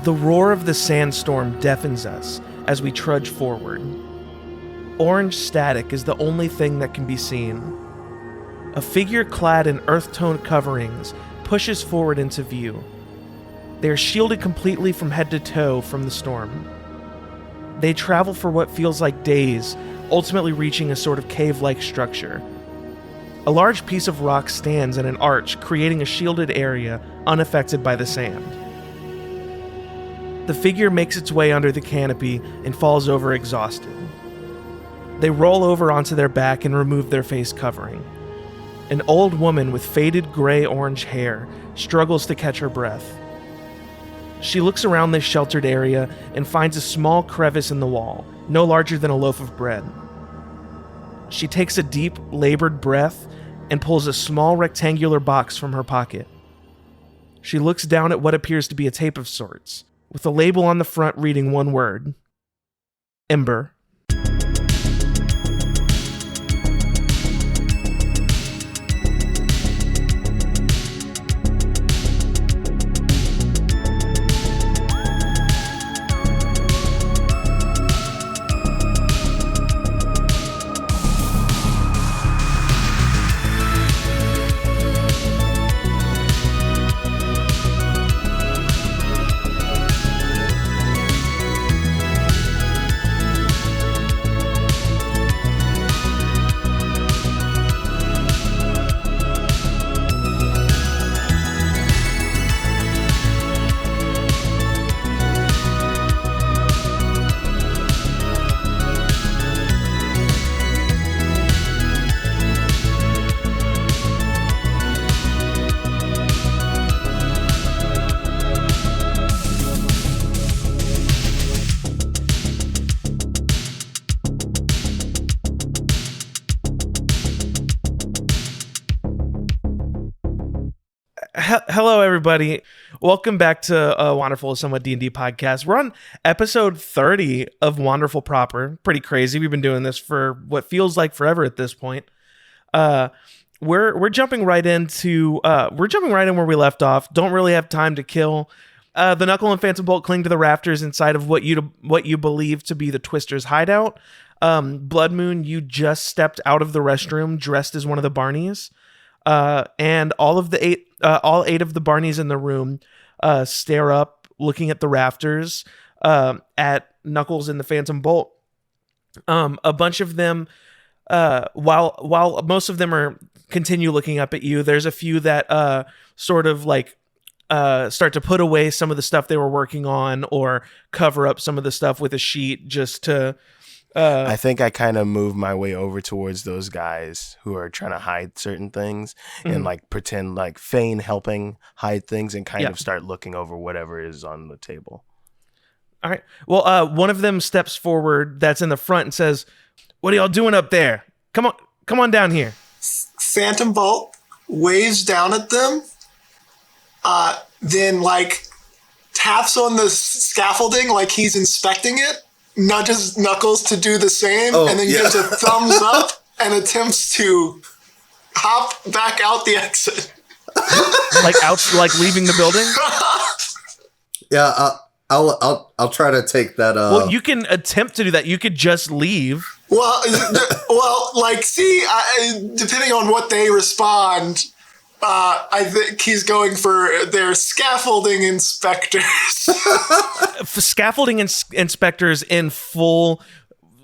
The roar of the sandstorm deafens us as we trudge forward. Orange static is the only thing that can be seen. A figure clad in earth-toned coverings pushes forward into view. They are shielded completely from head to toe from the storm. They travel for what feels like days, ultimately reaching a sort of cave-like structure. A large piece of rock stands in an arch, creating a shielded area unaffected by the sand. The figure makes its way under the canopy and falls over exhausted. They roll over onto their back and remove their face covering. An old woman with faded gray-orange hair struggles to catch her breath. She looks around this sheltered area and finds a small crevice in the wall, no larger than a loaf of bread. She takes a deep, labored breath and pulls a small rectangular box from her pocket. She looks down at what appears to be a tape of sorts, with a label on the front reading one word: Ember. Hello, everybody. Welcome back to Wanderful, Somewhat D&D podcast. We're on episode 30 of Wanderful proper. Pretty crazy. We've been doing this for what feels like forever at this point. We're jumping right in where we left off. Don't really have time to kill. The Knuckle and Phantom Bolt cling to the rafters inside of what you believe to be the Twister's hideout. Bloodmoon, you just stepped out of the restroom dressed as one of the Barneys. And all eight of the Barneys in the room stare up, looking at the rafters, at Knuckles and the Phantom Bolt. A bunch of them, while most of them continue looking up at you, there's a few that sort of like start to put away some of the stuff they were working on or cover up some of the stuff with a sheet just to... I think I kind of move my way over towards those guys who are trying to hide certain things and like pretend like feign helping hide things and kind of start looking over whatever is on the table. All right. Well, one of them steps forward that's in the front and says, "What are y'all doing up there? Come on down here." Phantom Bolt waves down at them, then like taps on the scaffolding like he's inspecting it. Nudges Knuckles to do the same, and then gives a thumbs up and attempts to hop back out the exit. like leaving the building? Yeah, I'll try to take that. Well, you can attempt to do that. You could just leave. Well, depending on what they respond, I think he's going for their scaffolding inspectors. Scaffolding inspectors in full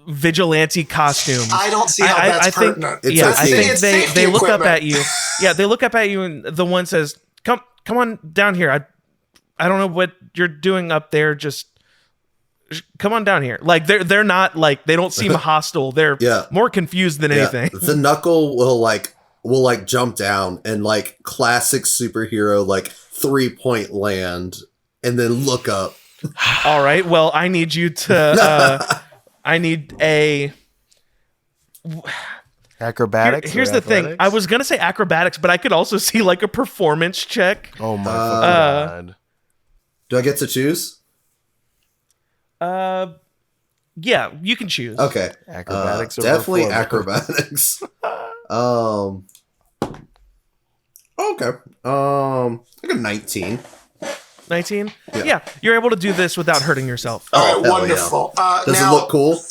vigilante costume. I don't see how that's pertinent. I think they look up at you. Yeah, they look up at you, and the one says, "Come on down here. I don't know what you're doing up there. Just come on down here." Like they're not like, they don't seem hostile. They're more confused than anything. The Knuckle will jump down and like classic superhero like 3-point land and then look up. All right. Well, I need you to. I need a acrobatics. Here's the thing. I was gonna say acrobatics, but I could also see like a performance check. Oh my god! Do I get to choose? Yeah, you can choose. Okay, acrobatics. Definitely acrobatics. Okay. I got 19. 19? Yeah, you're able to do this without hurting yourself. All right, hell wonderful. yeah. Does Now, it look cool?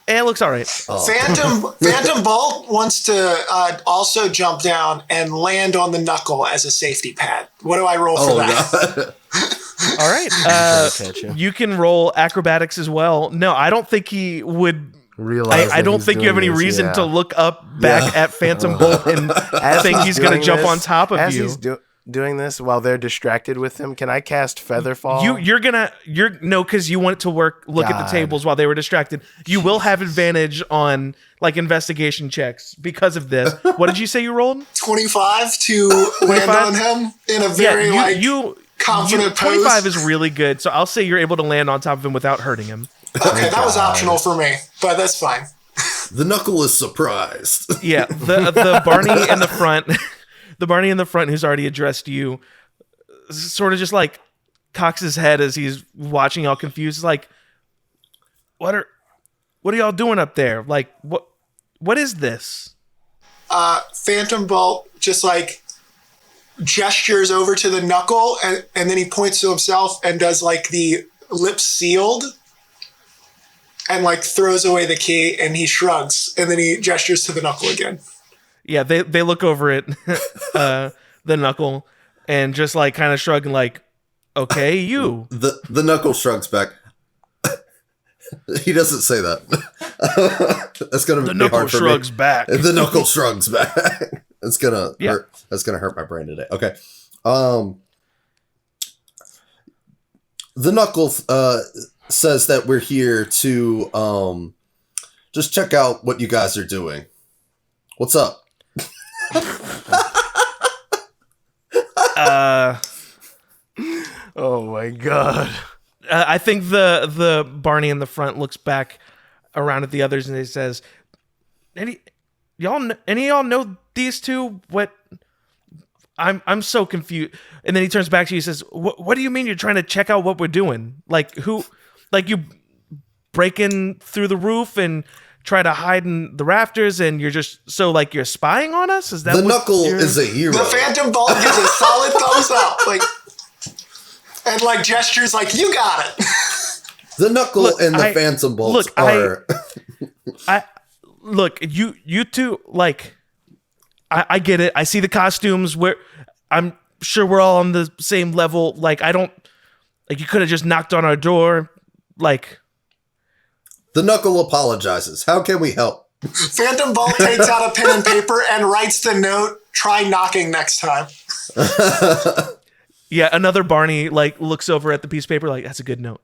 And it looks all right. Phantom Bolt wants to also jump down and land on the Knuckle as a safety pad. What do I roll for that? God. All right. Catch him. You can roll acrobatics as well. No, I don't think he would. Realize I that don't he's think you have doing any this, reason yeah. to look up back at Phantom Bolt and think he's going to jump on top of you. He's doing this while they're distracted with him, can I cast Featherfall? No, because you want it to look at the tables while they were distracted. You will have advantage on like investigation checks because of this. What did you say you rolled? 25 to land on him in a very confident pose. 25 is really good, so I'll say you're able to land on top of him without hurting him. Okay, that was optional for me, but that's fine. The Knuckle is surprised. Yeah, the Barney in the front, the Barney in the front who's already addressed you, sort of just like cocks his head as he's watching y'all confused. Like, what are y'all doing up there? Like, what is this? Phantom Bolt just like gestures over to the Knuckle, and then he points to himself and does like the lips sealed. And like throws away the key, and he shrugs, and then he gestures to the Knuckle again. Yeah, they look over at the Knuckle and just like kind of shrug and like, okay, you. The Knuckle shrugs back. He doesn't say that. That's gonna be hard for me. The Knuckle shrugs back. The Knuckle shrugs back. It's gonna hurt. That's gonna hurt my brain today. Okay. The Knuckle says that we're here to just check out what you guys are doing. What's up? Oh my god. I think the Barney in the front looks back around at the others and he says, any of y'all know these two? What? I'm so confused. And then he turns back to you and says, what do you mean you're trying to check out what we're doing? Like who? Like you break in through the roof and try to hide in the rafters, and you're just like you're spying on us? Is that the Knuckle is a hero? The Phantom Bolt gives a solid thumbs up, like, and like gestures like you got it. The Knuckle and the Phantom Bolts are. Look, you two, like, I get it. I see the costumes. I'm sure we're all on the same level. Like, you could have just knocked on our door. Like, the Knuckle apologizes. How can we help? Phantom Bolt takes out a pen and paper and writes the note, try knocking next time. Yeah, another Barney, like, looks over at the piece of paper, like, that's a good note.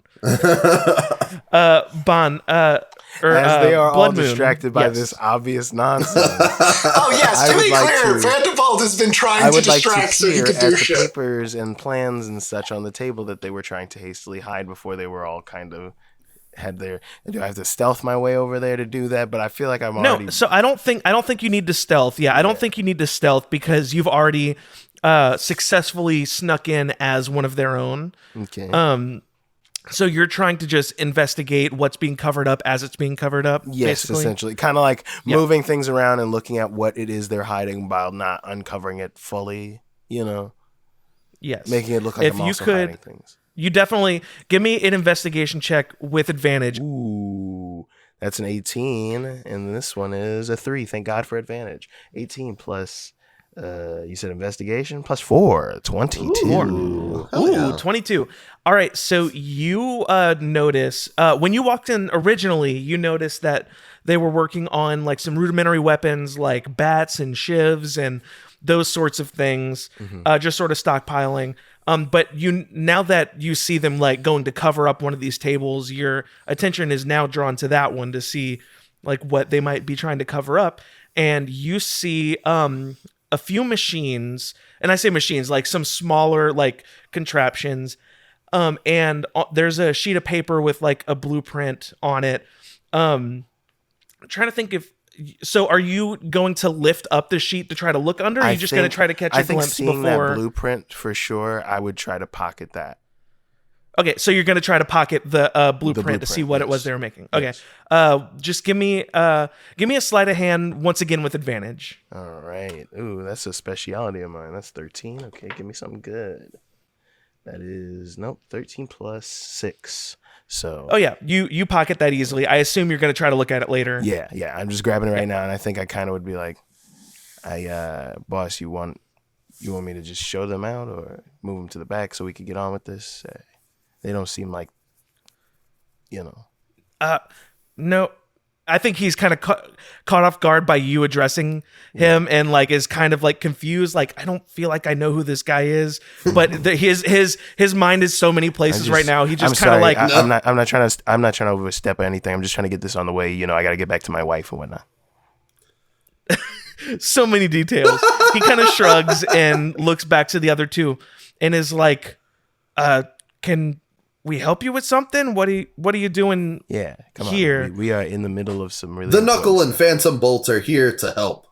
Bon, as they are all Bloodmoon, distracted by this obvious nonsense. Oh, yes, to be clear, Phantom Bolt has been trying to distract so he could do shit. The papers and plans and such on the table that they were trying to hastily hide before they were all kind of had their. Do I have to stealth my way over there to do that? But I feel like I'm already. No, so I don't think you need to stealth. Yeah, I don't think you need to stealth because you've already successfully snuck in as one of their own. Okay. So you're trying to just investigate what's being covered up as it's being covered up? Yes, basically? essentially. Kind of like moving things around and looking at what it is they're hiding while not uncovering it fully, you know? Yes. Making it look like I'm also hiding things. You definitely... Give me an investigation check with advantage. Ooh, that's an 18, and this one is a 3. Thank God for advantage. 18 plus... you said investigation plus 4, 22. Ooh, 22. All right, so you notice when you walked in originally, you noticed that they were working on like some rudimentary weapons like bats and shivs and those sorts of things, just sort of stockpiling. But now that you see them like going to cover up one of these tables, your attention is now drawn to that one to see like what they might be trying to cover up, and you see a few machines, and I say machines, like some smaller like contraptions, and there's a sheet of paper with like a blueprint on it. I'm trying to think so are you going to lift up the sheet to try to look under, or are you just going to try to catch a glimpse seeing before? That blueprint for sure, I would try to pocket that. Okay, so you're going to try to pocket the blueprint to see what it was they were making. Okay, just give me a sleight of hand once again with advantage. All right. Ooh, that's a specialty of mine. That's 13. Okay, give me something good. That is 13 plus 6. So. Oh yeah, you pocket that easily. I assume you're gonna try to look at it later. Yeah. I'm just grabbing it right now, and I think I kind of would be like, boss, you want me to just show them out or move them to the back so we could get on with this? They don't seem like, No, I think he's kind of caught off guard by you addressing him, and like is kind of like confused. Like, I don't feel like I know who this guy is, but his mind is so many places right now. He just kind of like I'm not trying to overstep or anything. I'm just trying to get this on the way. I got to get back to my wife and whatnot. So many details. He kind of shrugs and looks back to the other two and is like, can we help you with something? What are you doing? Yeah, come here? On. We are in the middle of some really. The Knuckle and Phantom Bolt are here to help.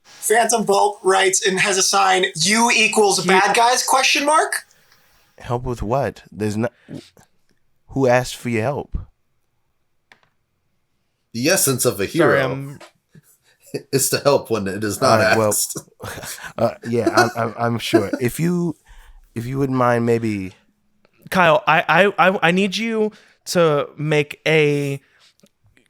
Phantom Bolt writes and has a sign, U equals bad guys, ? Help with what? There's not. Who asked for your help? The essence of a hero is to help when it is not asked. Well, yeah, I'm sure. If you wouldn't mind, maybe. Kyle, I need you to make I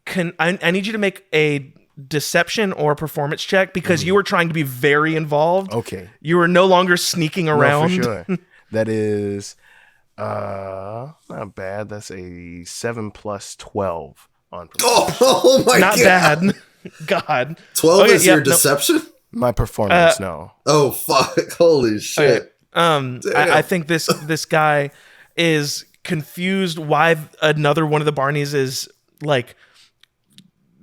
need you to make a deception or performance check because you were trying to be very involved. Okay. You were no longer sneaking around. No, for sure. That is not bad. That's a 7 plus 12 on performance. Oh my not god. Not bad. God. 12 is your deception? My performance, no. Oh fuck. Holy shit. Okay. I think this guy is confused why another one of the Barneys is like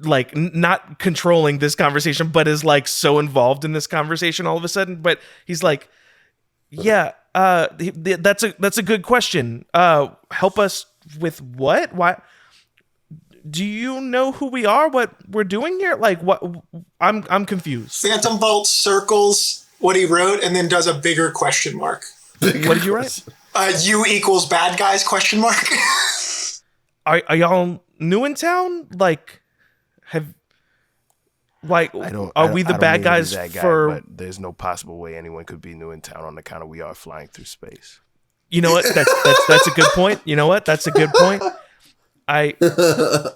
not controlling this conversation, but is like so involved in this conversation all of a sudden. But he's like, yeah, that's a good question. Help us with what? Why? Do you know who we are? What we're doing here? Like what? I'm confused. Phantom Bolt circles what he wrote and then does a bigger question mark. What did you write? U equals bad guys ? Are y'all new in town? Like, are we the bad guys for? But there's no possible way anyone could be new in town on account of we are flying through space. You know what? That's a good point. You know what? That's a good point. The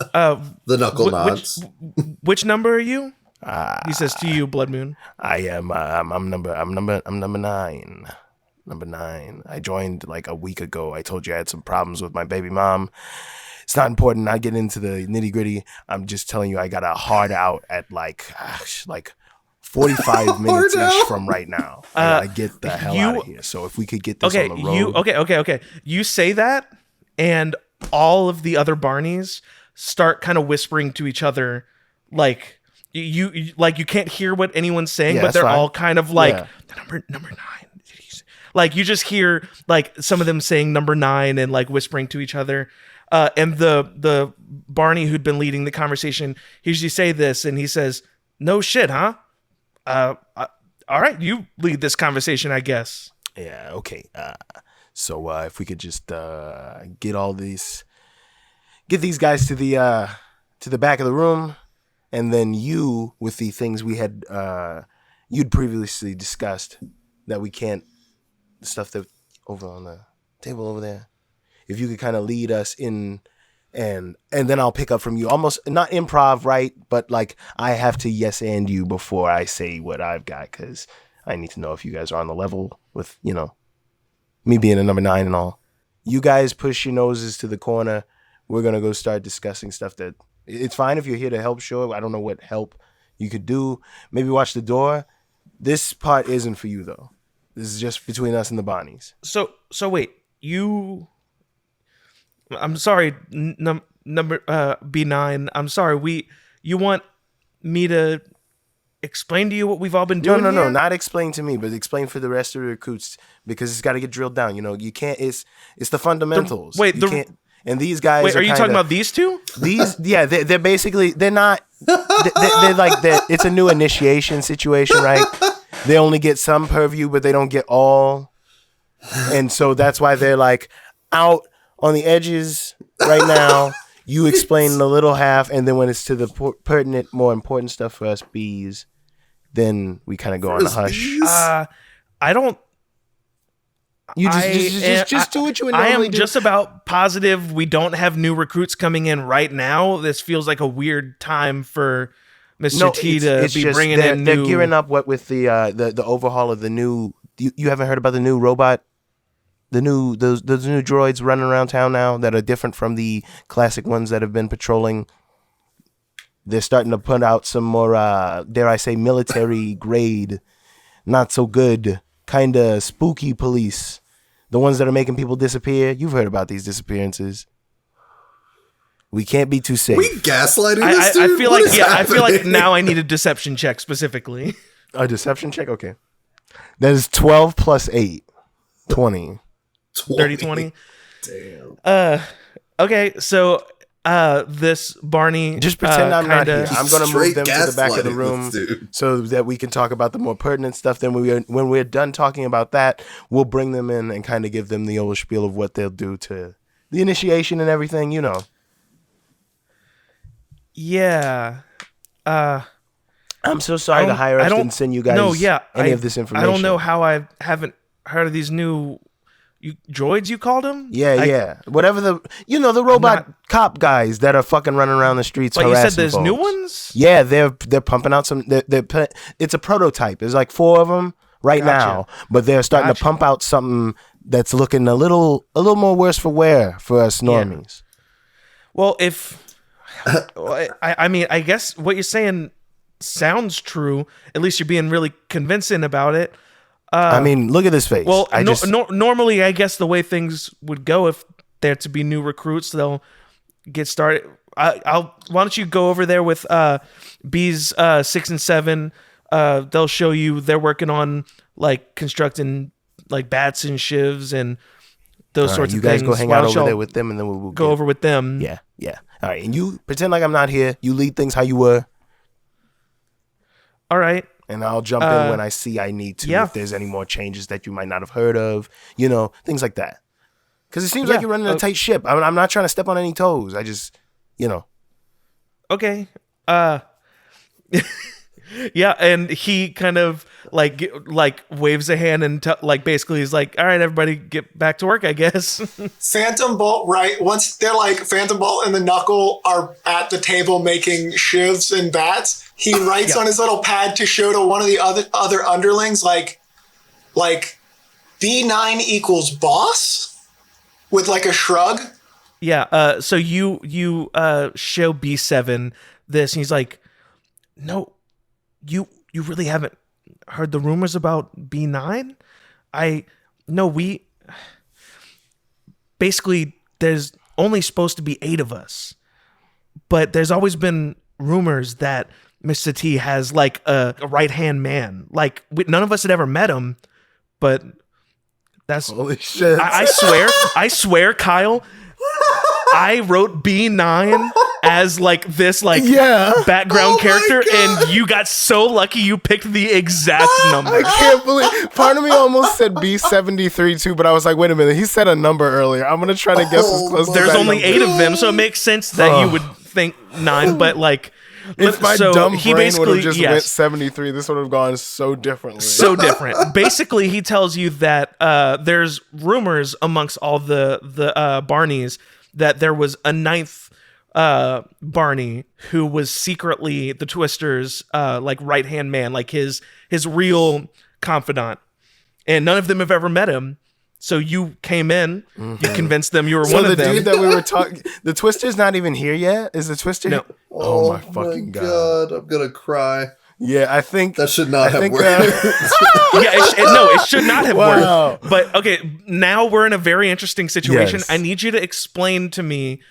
Knuckle nods. Which number are you? He says to you, Bloodmoon. I am. I'm number 9. Number 9. I joined like a week ago. I told you I had some problems with my baby mom. It's not important. I get into the nitty gritty. I'm just telling you, I got a hard out at like 45 minutes ish from right now. I get the hell out of here. So if we could get this on the road. Okay. You say that, and all of the other Barneys start kind of whispering to each other, like you can't hear what anyone's saying, but they're all kind of like the number 9. Like you just hear like some of them saying number 9 and like whispering to each other. And the Barney who'd been leading the conversation hears you say this, and he says, "No shit, huh? All right, you lead this conversation, I guess." Yeah. Okay. So if we could just get these guys to the back of the room, and then you with the things we had you'd previously discussed that we can't. The stuff that over on the table over there. If you could kind of lead us in, and then I'll pick up from you. Almost not improv, right? But like I have to yes and you before I say what I've got, because I need to know if you guys are on the level with me being a number 9 and all. You guys push your noses to the corner. We're gonna go start discussing stuff that it's fine if you're here to help. Sure, I don't know what help you could do. Maybe watch the door. This part isn't for you though. This is just between us and the Bonnies. So wait, I'm sorry, number B9. I'm sorry. You want me to explain to you what we've all been doing? No, not explain to me, but explain for the rest of the recruits, because it's got to get drilled down. You can't. It's the fundamentals. And these guys. Wait, are you talking about these two? They're basically they're not. They're like it's a new initiation situation, right? They only get some purview, but they don't get all. And so that's why they're like out on the edges right now. You explain the little half, and then when it's to the pertinent, more important stuff for us bees, then we kind of go on the hush. You just do what you would normally do. I am just about positive we don't have new recruits coming in right now. This feels like a weird time for Mr. T to be bringing in new... They're gearing up with the overhaul of the new... You haven't heard about the new robot? Those new droids running around town now that are different from the classic ones that have been patrolling. They're starting to put out some more, dare I say, military grade, not so good, kind of spooky police. The ones that are making people disappear. You've heard about these disappearances. We can't be too safe. We gaslighting this dude? I feel like now I need a deception check specifically. A deception check? Okay. That is 12 plus 8. 20. 30-20? Damn. Okay, so this Barney... Just pretend I'm not here. I'm going to move them to the back of the gaslighting room this dude. so that we can talk about the more pertinent stuff. Then when we're done talking about that, we'll bring them in and kind of give them the old spiel of what they'll do to the initiation and everything, you know. Yeah. I'm so sorry the higher ups didn't send you guys any of this information. I don't know how I haven't heard of these new droids, you called them? Yeah. Whatever the robot cop guys that are fucking running around the streets harassing you said there's folks. new ones? Yeah, they're pumping out some... it's a prototype. There's like 4 of them right now, but they're starting to pump out something that's looking a little more worse for wear for us normies. Yeah. Well, I mean, I guess what you're saying sounds true. At least you're being really convincing about it. I mean, look at this face. Well, normally, I guess the way things would go, if there to be new recruits, they'll get started. Why don't you go over there with B's 6 and 7? They'll show you they're working on like constructing like bats and shivs and those sorts of things. You guys go hang out over there with them, and then we'll go over with them. Yeah. All right, and you pretend like I'm not here. You lead things how you were. All right. And I'll jump in when I see I need to. If there's any more changes that you might not have heard of, things like that. Because it seems like you're running a tight ship. I'm not trying to step on any toes. I just, Okay. Yeah, and he kind of like waves a hand and basically he's like, all right, everybody get back to work, I guess. Phantom Bolt, right? Once they're like Phantom Bolt and the Knuckle are at the table making shivs and bats, he writes on his little pad to show to one of the other underlings like B9 equals boss with like a shrug. Yeah. So you show B7 this, and he's like, no. You really haven't heard the rumors about B9? We basically, there's only supposed to be 8 of us, but there's always been rumors that Mr. T has like a right-hand man. Like none of us had ever met him, but that's... Holy shit. I swear, Kyle, I wrote B9 as like this background character, and you got so lucky you picked the exact number. I can't believe. Part of me almost said B73 too, but I was like, wait a minute, he said a number earlier. I'm gonna try to guess as close to that. There's only number. 8 of them, so it makes sense that you would think 9, but like if my dumb brain would have just went 73, this would have gone so differently. So different. Basically, he tells you that there's rumors amongst all the Barneys that there was a 9th Barney who was secretly the Twister's right hand man, like his real confidant, and none of them have ever met him. So you came in, you convinced them you were one of them. So the dude that we were talking, the Twister's not even here yet. Is the Twister? No. Oh my fucking god! I'm gonna cry. Yeah, I think that should not have worked. It should not have worked. But okay, now we're in a very interesting situation. Yes. I need you to explain to me,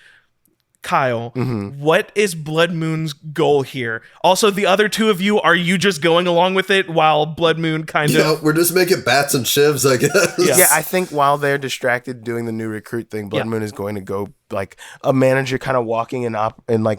Kyle, what is Bloodmoon's goal here? Also, the other 2 of you, are you just going along with it while Bloodmoon we're just making bats and shivs, I guess. Yeah, I think while they're distracted doing the new recruit thing, Bloodmoon is going to go like a manager kind of walking and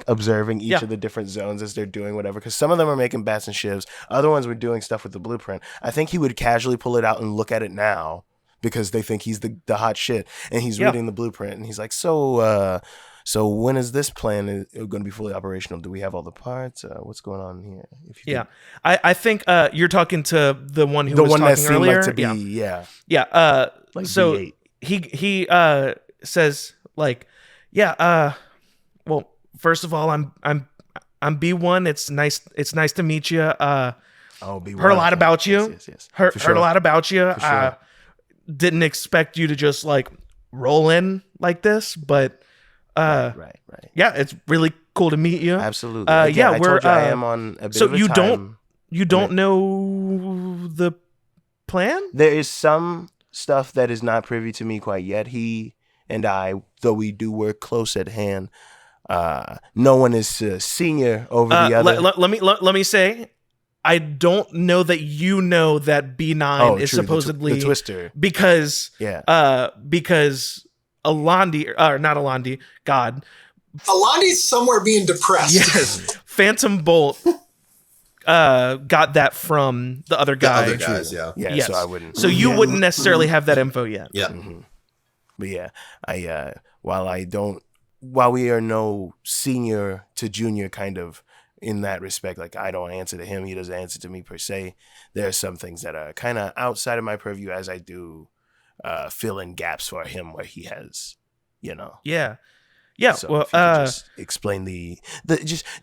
observing each of the different zones as they're doing whatever, because some of them are making bats and shivs, other ones were doing stuff with the blueprint. I think he would casually pull it out and look at it now because they think he's the hot shit, and he's reading the blueprint, and he's like, so So when is this plan going to be fully operational? Do we have all the parts? What's going on here? If you I think you're talking to the one who the was one talking that seemed earlier. like to be yeah. Like So V8. he says like, well, first of all, I'm B1. It's nice to meet you. B1. Heard a lot about you. Yes. Heard a lot about you. Sure. Didn't expect you to just like roll in like this, but right. yeah, it's really cool to meet you. Absolutely. I told you I am on a bit of a time. You don't know the plan? There is some stuff that is not privy to me quite yet. He and I, though we do work close at hand, no one is senior over the other. Let me say, I don't know that you know that B9 is true, supposedly the Twister because Alandi, or not Alandi, God, Alandi's somewhere being depressed. yes, Phantom Bolt got that from the other guy. The other guys, yeah. Yes. So I wouldn't. So you wouldn't necessarily have that info yet. Yeah. Mm-hmm. But yeah, while we are no senior to junior kind of in that respect, like I don't answer to him, he doesn't answer to me per se. There are some things that are kind of outside of my purview as I do fill in gaps for him where he has, Yeah. So well, if you could just explain the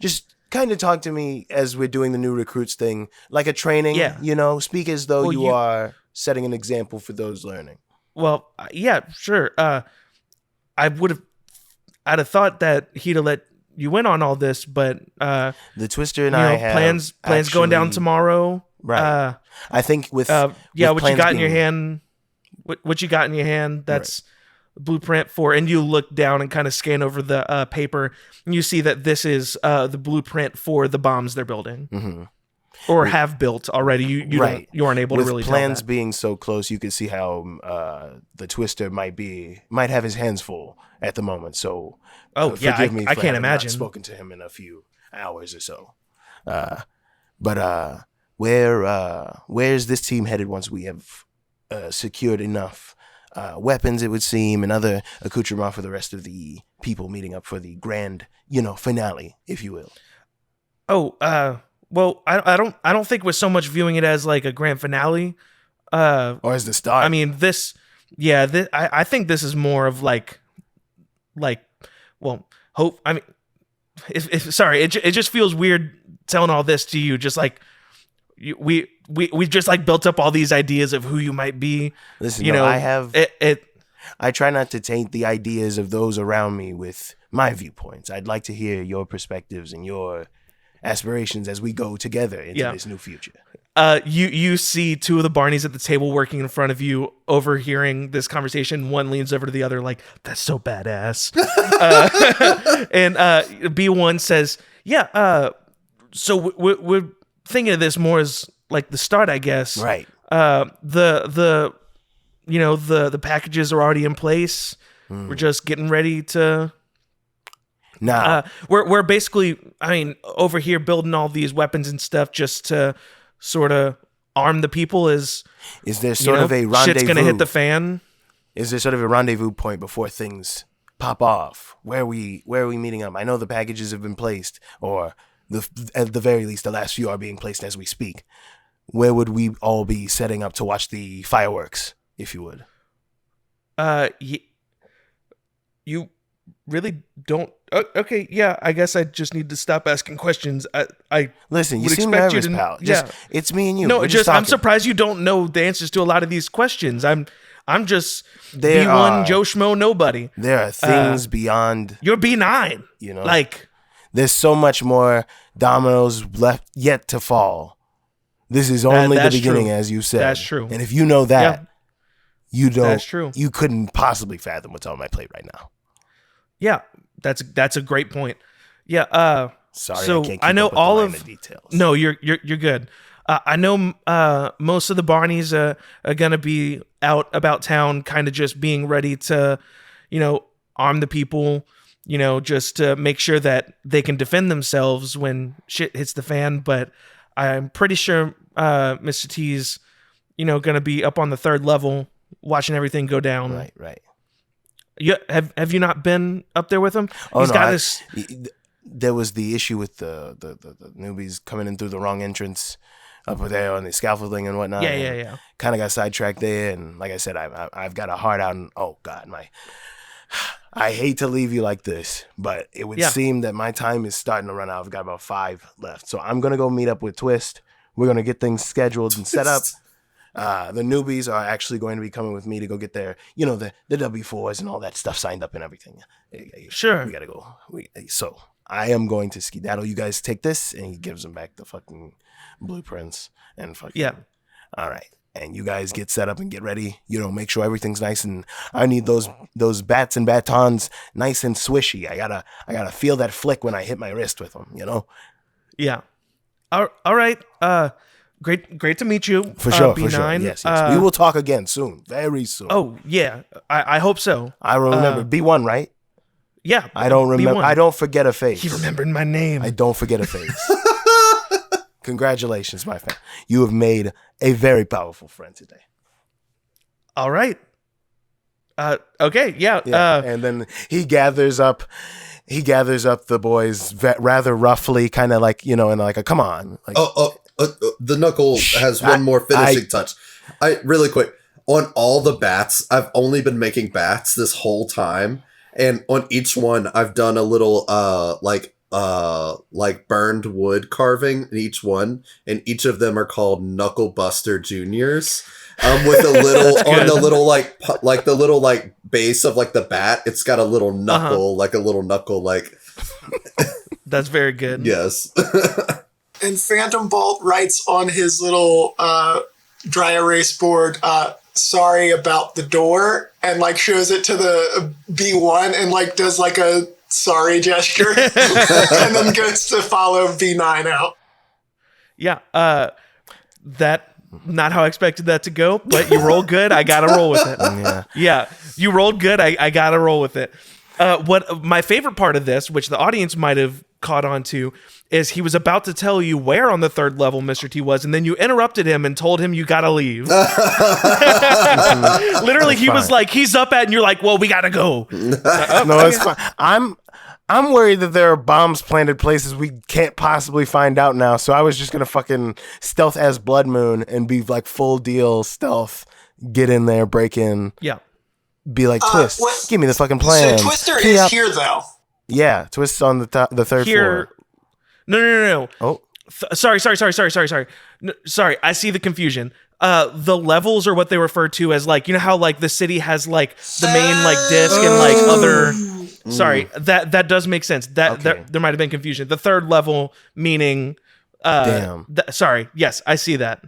just kind of talk to me as we're doing the new recruits thing, like a training. Yeah. Speak as though you are setting an example for those learning. Well, yeah, sure. I'd have thought that he'd have let you in on all this, but the Twister and I have plans going down tomorrow. Right. I think with what you got in your hand, what you got in your hand, that's blueprint for, and you look down and kind of scan over the paper, and you see that this is the blueprint for the bombs they're building, or have built already. You aren't able with to really plans tell that. Being so close, you can see how the Twister might have his hands full at the moment. So forgive me. I can't imagine. Not spoken to him in a few hours or so. But where's this team headed once we have secured enough weapons, it would seem, and other accoutrement for the rest of the people meeting up for the grand, finale, if you will? Well, I don't think we're so much viewing it as like a grand finale, or as the start. I mean, I think this is more of like, hope. I mean, sorry, it just feels weird telling all this to you. Just like we just like built up all these ideas of who you might be. Listen, I have I try not to taint the ideas of those around me with my viewpoints. I'd like to hear your perspectives and your aspirations as we go together into this new future. You see two of the Barneys at the table working in front of you, overhearing this conversation. One leans over to the other like, "That's so badass." And B1 says, so we're thinking of this more as like the start, I guess. Right. The packages are already in place. We're just getting ready to. Now we're basically, over here building all these weapons and stuff just to sort of arm the people. Is there sort of a rendezvous? Shit's gonna hit the fan. Is there sort of a rendezvous point before things pop off? Where are we meeting up? I know the packages have been placed, or at the very least, the last few are being placed as we speak. Where would we all be setting up to watch the fireworks, if you would? You really don't. Okay, yeah. I guess I just need to stop asking questions. I listen. You seem nervous, pal. It's me and you. No, I'm surprised you don't know the answers to a lot of these questions. I'm just B1 Joe Schmo nobody. There are things beyond. You're B9. There's so much more dominoes left yet to fall. This is only the beginning, true. As you said. That's true. And if you know that, you don't. That's true. You couldn't possibly fathom what's on my plate right now. Yeah, that's a great point. Yeah. Sorry, so I can't keep I know up with all the details. No, you're good. I know most of the Barneys are gonna be out about town, kind of just being ready to, arm the people. Just to make sure that they can defend themselves when shit hits the fan. But I'm pretty sure Mr. T's, gonna be up on the third level watching everything go down. Right. Have you not been up there with him? Oh, He's no, got this. There was the issue with the newbies coming in through the wrong entrance up there on the scaffolding and whatnot. Yeah. Kind of got sidetracked there, and like I said, I've got a heart out, and oh God, I hate to leave you like this, but it would seem that my time is starting to run out. I've got about 5 left, so I'm gonna go meet up with Twist. We're gonna get things scheduled and set up. The newbies are actually going to be coming with me to go get their, the W4s and all that stuff signed up and everything. Sure, we gotta go. So I am going to skedaddle. You guys take this, and he gives them back the fucking blueprints and fucking all right. And you guys get set up and get ready. Make sure everything's nice, and I need those bats and batons nice and swishy. I gotta feel that flick when I hit my wrist with them. Yeah. All right. Great to meet you. For sure. B9. For sure. Yes. We will talk again soon. Very soon. Oh yeah. I hope so. I remember B1, right? Yeah. I don't remember. B1. I don't forget a face. He remembered my name. I don't forget a face. Congratulations, my friend. You have made a very powerful friend today. All right. Okay. Yeah. And then he gathers up the boys rather roughly, kind of like, and like a come on. Like, the Knuckle has one more finishing touch. Really quick, on all the bats, I've only been making bats this whole time, and on each one I've done a little like burned wood carving in each one, and each of them are called Knuckle Buster Juniors. With a little on the little like the little like base of like the bat, it's got a little knuckle, like a little knuckle, like. That's very good. Yes. And Phantom Bolt writes on his little dry erase board, sorry about the door, and like shows it to the B1 and like does like a sorry gesture and then goes to follow B9 out. Yeah. That not how I expected that to go, but you roll good. I gotta roll with it. Yeah. You rolled good. I gotta roll with it. What my favorite part of this, which the audience might have caught on to, is he was about to tell you where on the 3rd level Mr. T was, and then you interrupted him and told him you gotta leave. Literally, he was like, he's up at, and you're like, well, we gotta go. No, it's fine. I'm worried that there are bombs planted places we can't possibly find out now, so I was just gonna fucking stealth as Bloodmoon and be like full deal stealth, get in there, break in. Yeah. Be like, Twist, give me the fucking plan. So Twister is here, though. Yeah, Twist's on the 3rd floor. No. Oh. Sorry. No, sorry, I see the confusion. The levels are what they refer to as, like, how like the city has like the main like disc and like other. Sorry, that does make sense. That there might have been confusion. The 3rd level meaning. Damn. Sorry. Yes, I see that.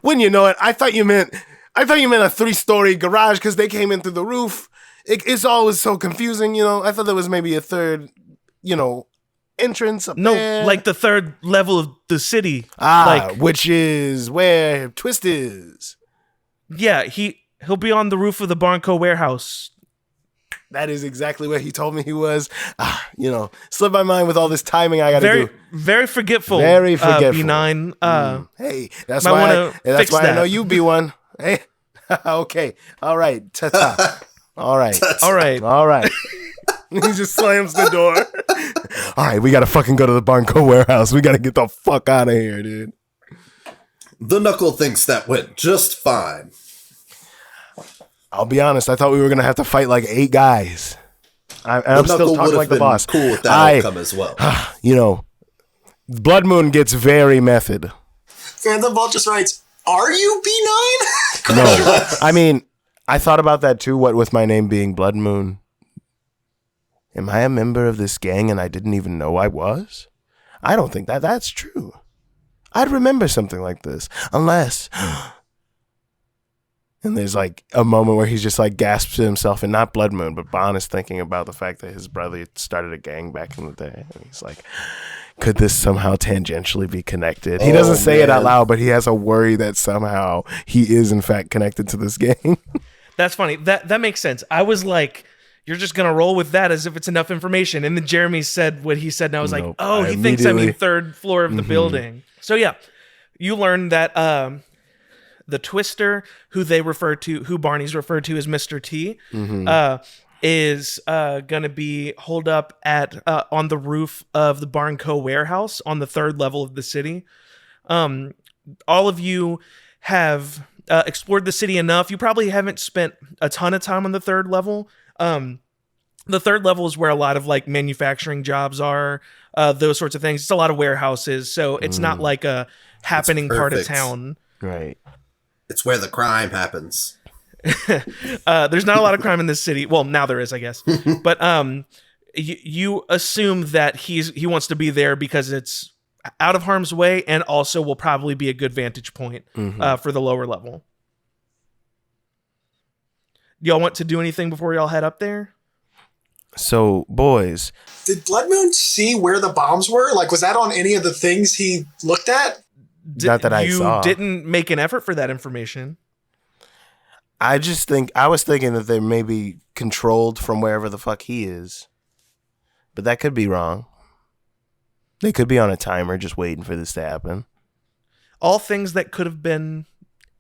When you know it, I thought you meant a 3-story garage because they came in through the roof. It's always so confusing, I thought there was maybe a 3rd, entrance up there. No, like the 3rd level of the city. Which is where Twist is. Yeah, he'll be on the roof of the Barnco warehouse. That is exactly where he told me he was. Slipped my mind with all this timing I got to do. Very forgetful. Very forgetful. B9. Hey, that's why I know you, B1. Hey, okay. All right. Ta-ta. All right. All right. All right. He just slams the door. All right, we got to fucking go to the Barnco warehouse. We got to get the fuck out of here, dude. The Knuckle thinks that went just fine. I'll be honest. I thought we were going to have to fight like 8 guys. I'm still talking like the boss. Cool with that outcome as well. Bloodmoon gets very method. Phantom Bolt just writes, are you B9? No. I mean, I thought about that too, what with my name being Bloodmoon. Am I a member of this gang and I didn't even know I was? I don't think that's true. I'd remember something like this. Unless... And there's like a moment where he's just like gasps to himself, and not Bloodmoon, but Bon is thinking about the fact that his brother started a gang back in the day. And he's like, could this somehow tangentially be connected? He doesn't say it out loud, but he has a worry that somehow he is in fact connected to this gang. That's funny. That makes sense. I was like, you're just going to roll with that as if it's enough information. And then Jeremy said what he said, and I was like, oh, he thinks I mean 3rd floor of the building. So yeah, you learned that the Twister, who Barney's referred to as Mr. T, is going to be holed up at on the roof of the Barnco warehouse on the 3rd level of the city. All of you have explored the city enough. You probably haven't spent a ton of time on the 3rd level. The 3rd level is where a lot of like manufacturing jobs are, those sorts of things. It's a lot of warehouses, so it's not like a happening part of town. Right. It's where the crime happens. There's not a lot of crime in this city. Well, now there is, I guess. But you assume that he wants to be there because it's out of harm's way and also will probably be a good vantage point for the lower level. Y'all want to do anything before y'all head up there? So, boys. Did Bloodmoon see where the bombs were? Like, was that on any of the things he looked at? Not that I saw. You didn't make an effort for that information. I was thinking that they may be controlled from wherever the fuck he is. But that could be wrong. They could be on a timer just waiting for this to happen. All things that could have been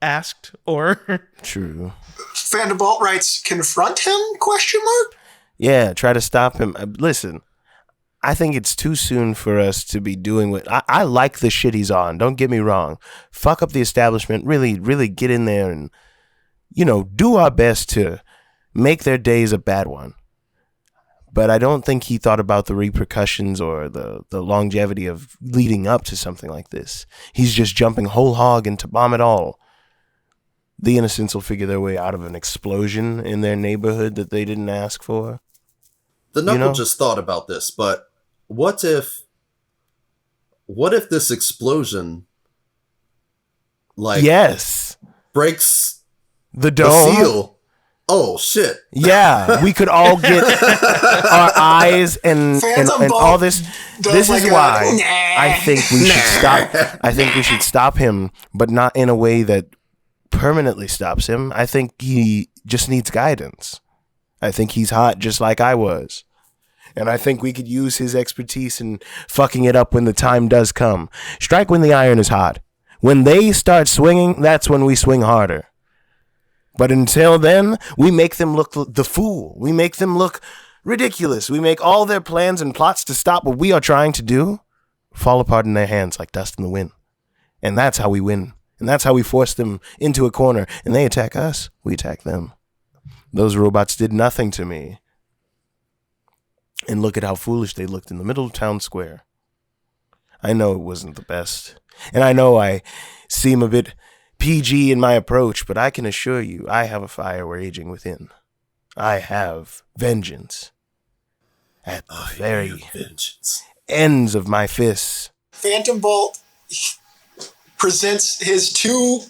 asked or... True. Vanderbilt writes, confront him? ? Yeah, try to stop him. Listen, I think it's too soon for us to be doing what... I like the shit he's on, don't get me wrong. Fuck up the establishment, really, really get in there and, do our best to make their days a bad one. But I don't think he thought about the repercussions or the longevity of leading up to something like this. He's just jumping whole hog into bomb it all. The innocents will figure their way out of an explosion in their neighborhood that they didn't ask for. The Knuckle just thought about this, but what if this explosion, breaks breaks the dome? The seal? Oh, shit. Yeah, we could all get our eyes and all this. This is why I think we should stop. I think we should stop him, but not in a way that permanently stops him. I think he just needs guidance. I think he's hot just like I was. And I think we could use his expertise in fucking it up when the time does come. Strike when the iron is hot. When they start swinging, that's when we swing harder. But until then, we make them look the fool. We make them look ridiculous. We make all their plans and plots to stop what we are trying to do fall apart in their hands like dust in the wind. And that's how we win. And that's how we force them into a corner. And they attack us. We attack them. Those robots did nothing to me. And look at how foolish they looked in the middle of town square. I know it wasn't the best. And I know I seem a bit PG in my approach, but I can assure you I have a fire raging within. I have vengeance at the very ends of my fists. Phantom Bolt presents his 2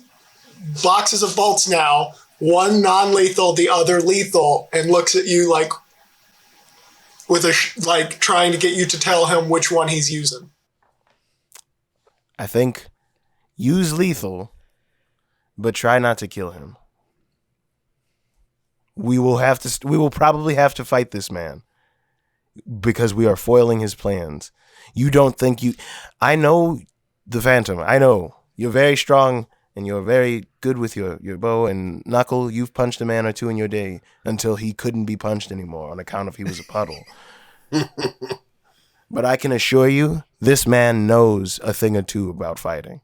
boxes of bolts now, one non-lethal, the other lethal, and looks at you like with trying to get you to tell him which one he's using. I think use lethal, but try not to kill him. We will probably have to fight this man because we are foiling his plans. You don't think I know the Phantom. I know you're very strong and you're very good with your bow and Knuckle. You've punched a man or two in your day until he couldn't be punched anymore on account of he was a puddle. But I can assure you, this man knows a thing or two about fighting.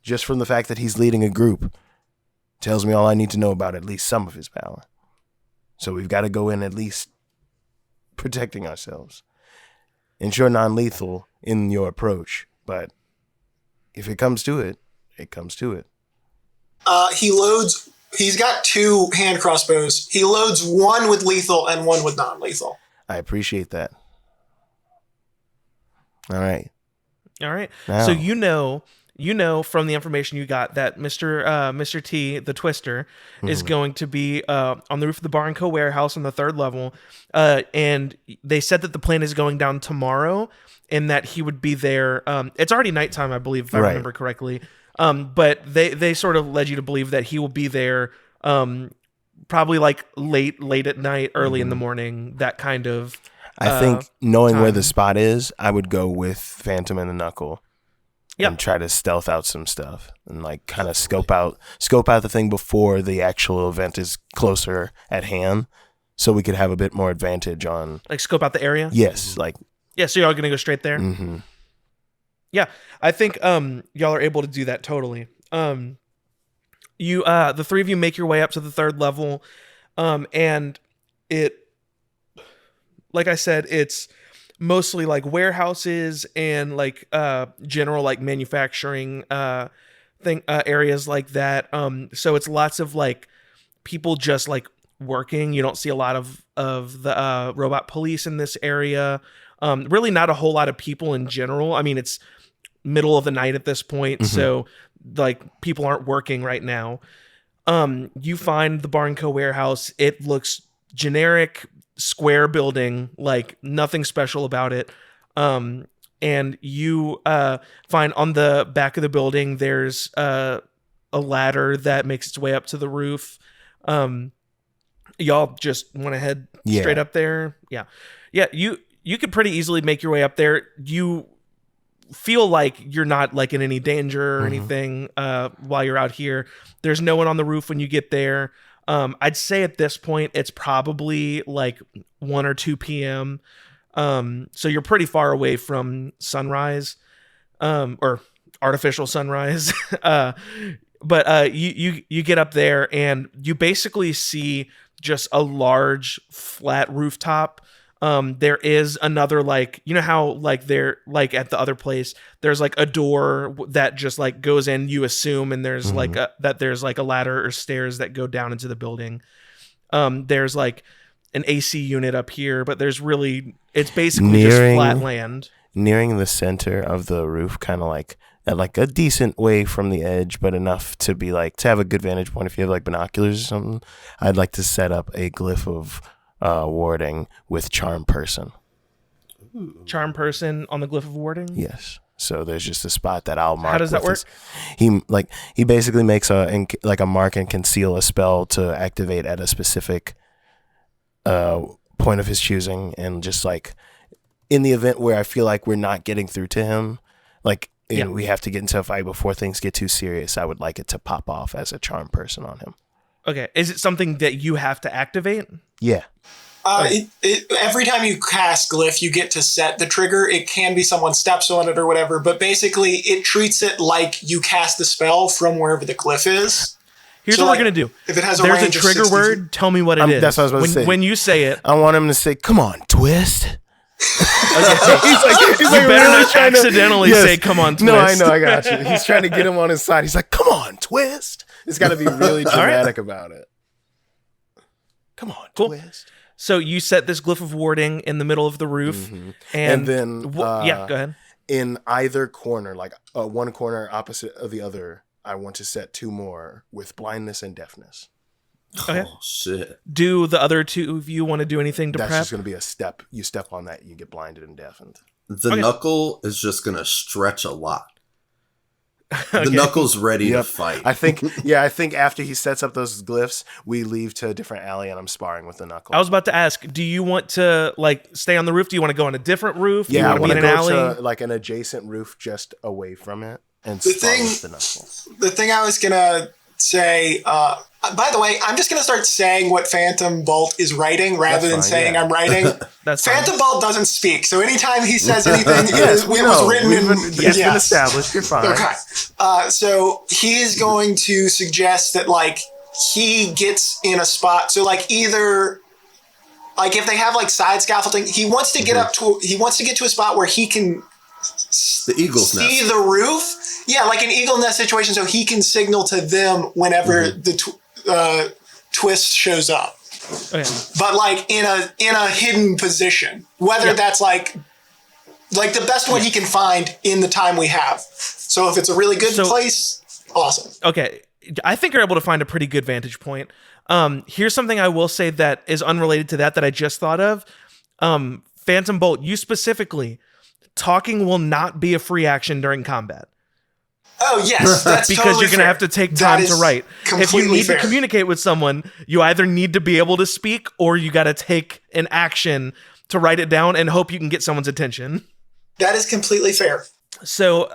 Just from the fact that he's leading a group tells me all I need to know about at least some of his power. So we've got to go in at least protecting ourselves. Ensure non-lethal in your approach, but if it comes to it, it comes to it. He's got 2 hand crossbows. He loads one with lethal and one with non-lethal. I appreciate that. All right. Now. So you know from the information you got that Mr. T, the Twister, is going to be on the roof of the Barnco warehouse on the 3rd level. And they said that the plane is going down tomorrow and that he would be there. It's already nighttime, I believe, if I remember correctly. But they sort of led you to believe that he will be there probably like late at night, early in the morning, that kind of I think knowing where the spot is, I would go with Phantom and the Knuckle. Yep. And try to stealth out some stuff and like kind of scope out the thing before the actual event is closer at hand, so we could have a bit more advantage on like scope out the area. Yes, like so y'all gonna go straight there. Mm-hmm. Yeah, I think y'all are able to do that totally. You the three of you make your way up to the third level, and it, like I said, it's mostly like warehouses and like general like manufacturing areas like that. So it's lots of like people just like working. You don't see a lot of the robot police in this area. Really not a whole lot of people in general. I mean, it's middle of the night at this point, so like people aren't working right now. You find the Barnco warehouse. It looks generic square building, like nothing special about it. And you find on the back of the building there's a ladder that makes its way up to the roof. Y'all just went ahead straight up there. Yeah. You could pretty easily make your way up there. You feel like you're not like in any danger or anything while you're out here. There's no one on the roof when you get there. I'd say at this point it's probably like 1 or 2 p.m. So you're pretty far away from sunrise, or artificial sunrise. But you get up there and you basically see just a large flat rooftop. There is another, like, you know how like there, like at the other place, there's like a door that just like goes in, you assume, and there's like there's like a ladder or stairs that go down into the building. There's like an AC unit up here, but there's really, it's basically just flat land. Nearing the center of the roof, kind of like at like a decent way from the edge, but enough to be like, to have a good vantage point if you have like binoculars or something. I'd like to set up a glyph of warding with charm person. Charm person on the glyph of warding? Yes. So there's just a spot that I'll mark. How does that work? He basically makes a mark and conceal a spell to activate at a specific point of his choosing, and just like in the event where I feel like we're not getting through to him, like we have to get into a fight before things get too serious, I would like it to pop off as a charm person on him. Okay. Is it something that you have to activate? Yeah. Every time you cast glyph, you get to set the trigger. It can be someone steps on it or whatever, but basically it treats it like you cast the spell from wherever the glyph is. Here's what we're going to do. If it has a There's range a trigger word, tell me what it is. That's what I was about to say. When you say it. I want him to say, "Come on, twist." he's like, you better not accidentally say, "Come on, twist." No, I know, I got you. He's trying to get him on his side. He's like, "Come on, twist." It's got to be really dramatic about it. Come on, twist. So you set this glyph of warding in the middle of the roof, and then go ahead. In either corner, like one corner opposite of the other, I want to set 2 more with blindness and deafness. Okay. Oh shit! Do the other 2 of you want to do anything to prep? That's just going to be a step. You step on that, you get blinded and deafened. The Knuckle is just going to stretch a lot. The Knuckle's ready to fight. I think after he sets up those glyphs, we leave to a different alley, and I'm sparring with the Knuckle. I was about to ask, do you want to like stay on the roof? Do you want to go on a different roof? Yeah, I want to go to like an adjacent roof just away from it and spar with the Knuckle. The thing I was gonna say, by the way, I'm just gonna start saying what Phantom Bolt is writing rather than saying I'm writing. Phantom Bolt doesn't speak, so anytime he says anything, it was written it's been established. You're fine. Okay. So he is going to suggest that like he gets in a spot. So like either like if they have like side scaffolding, he wants to get to a spot where he can the eagle's see nest. the roof. Yeah, like an eagle nest situation, so he can signal to them whenever the twist shows up. Okay. But like in a hidden position, whether that's like the best one he can find in the time we have. So if it's a really good place, awesome. Okay, I think you're able to find a pretty good vantage point. Here's something I will say that is unrelated to that I just thought of. Phantom Bolt, you specifically, talking will not be a free action during combat. Oh, yes, that's because totally you're going to have to take time to write. If you need to communicate with someone, you either need to be able to speak or you got to take an action to write it down and hope you can get someone's attention. That is completely fair. So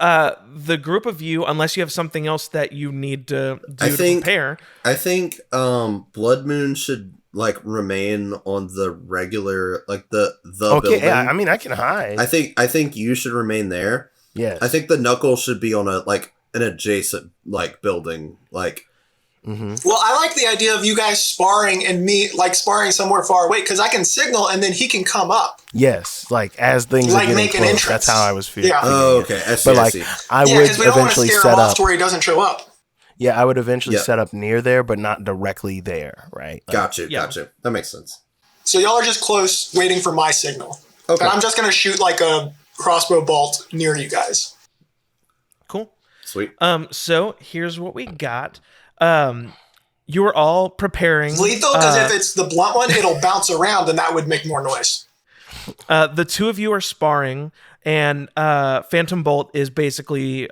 the group of you, unless you have something else that you need to do to prepare. I think Bloodmoon should like remain on the regular, like the Okay, building. yeah, I mean, I can hide. I think you should remain there. Yes. I think the Knuckle should be on an adjacent like building, like. Mm-hmm. Well, I like the idea of you guys sparring and me like sparring somewhere far away because I can signal and then he can come up. Yes, like as things Like are getting make an close, entrance. that's how I was feeling. Yeah. Oh, okay. I see, But like, I would because we don't want to eventually scare him set off up. to where he doesn't show up. Yeah, I would eventually Yep. set up near there, but not directly there, right? Like, Gotcha. That makes sense. So y'all are just close waiting for my signal. Okay. And I'm just going to shoot like a crossbow bolt near you guys. Cool. Sweet. So here's what we got. You were all preparing. Lethal, because if it's the blunt one, it'll bounce around and that would make more noise. The two of you are sparring, and Phantom Bolt is basically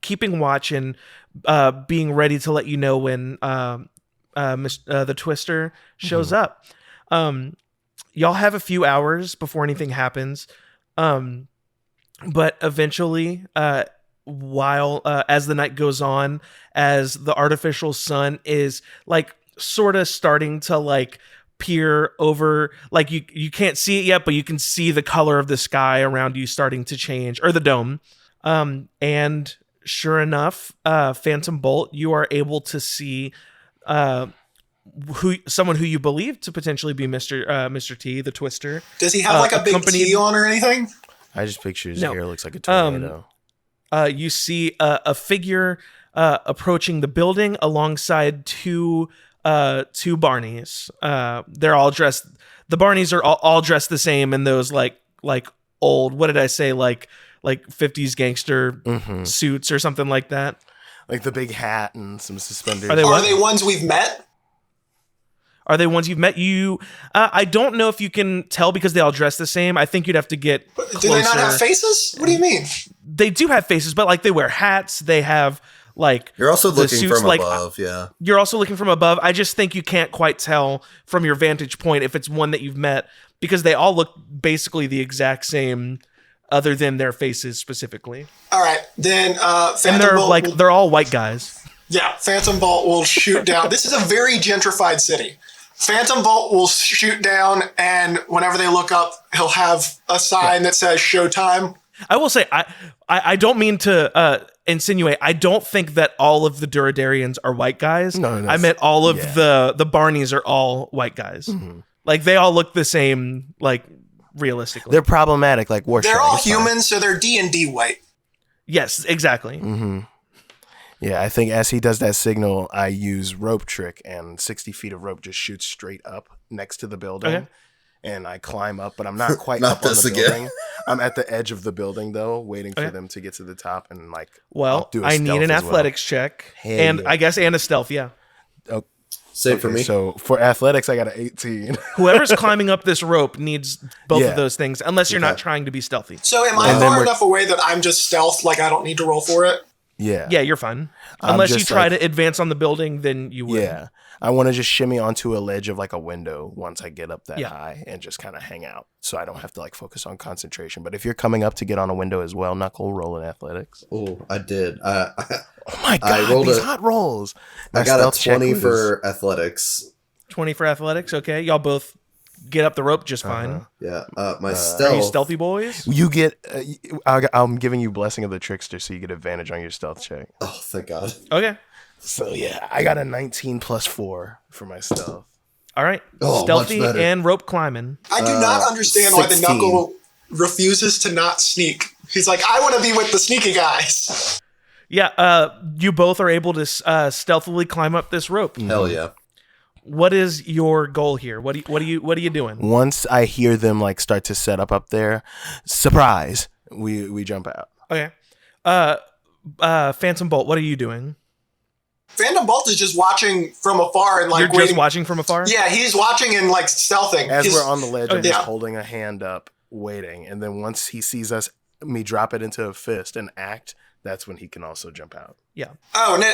keeping watch and being ready to let you know when the Twister shows up. Y'all have a few hours before anything happens, but eventually, while as the night goes on, as the artificial sun is like sort of starting to like peer over, like you can't see it yet, but you can see the color of the sky around you starting to change, or the dome. And sure enough, Phantom Bolt, you are able to see someone who you believe to potentially be Mr. T, the Twister. Does he have like a big T on or anything? I just picture his No. hair looks like a tornado. You see a figure approaching the building alongside two Barneys. They're all dressed. The Barneys are all dressed the same in those like old, what did I say, like 50s gangster suits or something like that. Like the big hat and some suspenders. Are they Are they ones we've met? Are they ones you've met? I don't know if you can tell because they all dress the same. I think you'd have to get closer. Do they not have faces? What do you mean? They do have faces, but like they wear hats. They have like You're also the looking suits, from like, above, yeah. You're also looking from above. I just think you can't quite tell from your vantage point if it's one that you've met because they all look basically the exact same, other than their faces specifically. All right, then Phantom And they're Bolt like they're all white guys. Yeah, Phantom Bolt will shoot down. This is a very gentrified city. Phantom Bolt will shoot down, and whenever they look up, he'll have a sign that says "Showtime." I will say, I don't mean to insinuate. I don't think that all of the Duradarians are white guys. No, I meant all of the Barneys are all white guys. Mm-hmm. Like they all look the same. Like realistically, They're problematic. Like they're all humans, so they're D&D white. Yes, exactly. Mm-hmm. Yeah, I think as he does that signal, I use rope trick, and 60 feet of rope just shoots straight up next to the building. Okay. And I climb up, but I'm not quite up on the building. I'm at the edge of the building, though, waiting for them to get to the top. And like, well, I need an athletics check, and I guess and a stealth. Yeah. Oh, same for me. So for athletics, I got an 18. Whoever's climbing up this rope needs both of those things, unless you're not trying to be stealthy. So am I far enough away that I'm just stealth? Like I don't need to roll for it. Yeah. Yeah, you're fine. Unless you try to advance on the building, then you would. Yeah. I want to just shimmy onto a ledge of like a window once I get up that high and just kind of hang out so I don't have to like focus on concentration. But if you're coming up to get on a window as well, Knuckle, roll in athletics. Oh, I did. Oh my God, I rolled these hot rolls. I got a 20 for athletics. 20 for athletics, okay. Y'all both get up the rope just fine. Yeah, my stealth. Are you stealthy boys? You get, I'm giving you Blessing of the Trickster so you get advantage on your stealth check. Oh, thank God. Okay. So yeah, I got a 19 plus 4 for my stealth. All right. Stealthy and rope climbing. I do not understand 16. Why the Knuckle refuses to not sneak. He's like, I want to be with the sneaky guys. Yeah, you both are able to stealthily climb up this rope. Hell yeah. What is your goal here? What are you doing? Once I hear them like start to set up there, surprise, we jump out. Okay. Phantom Bolt, what are you doing? Phantom Bolt is just watching from afar and like You're just watching from afar? Yeah, he's watching and like stealthing. As we're on the ledge, I'm just holding a hand up, waiting, and then once he sees me drop it into a fist and act, that's when he can also jump out. Yeah. Oh, and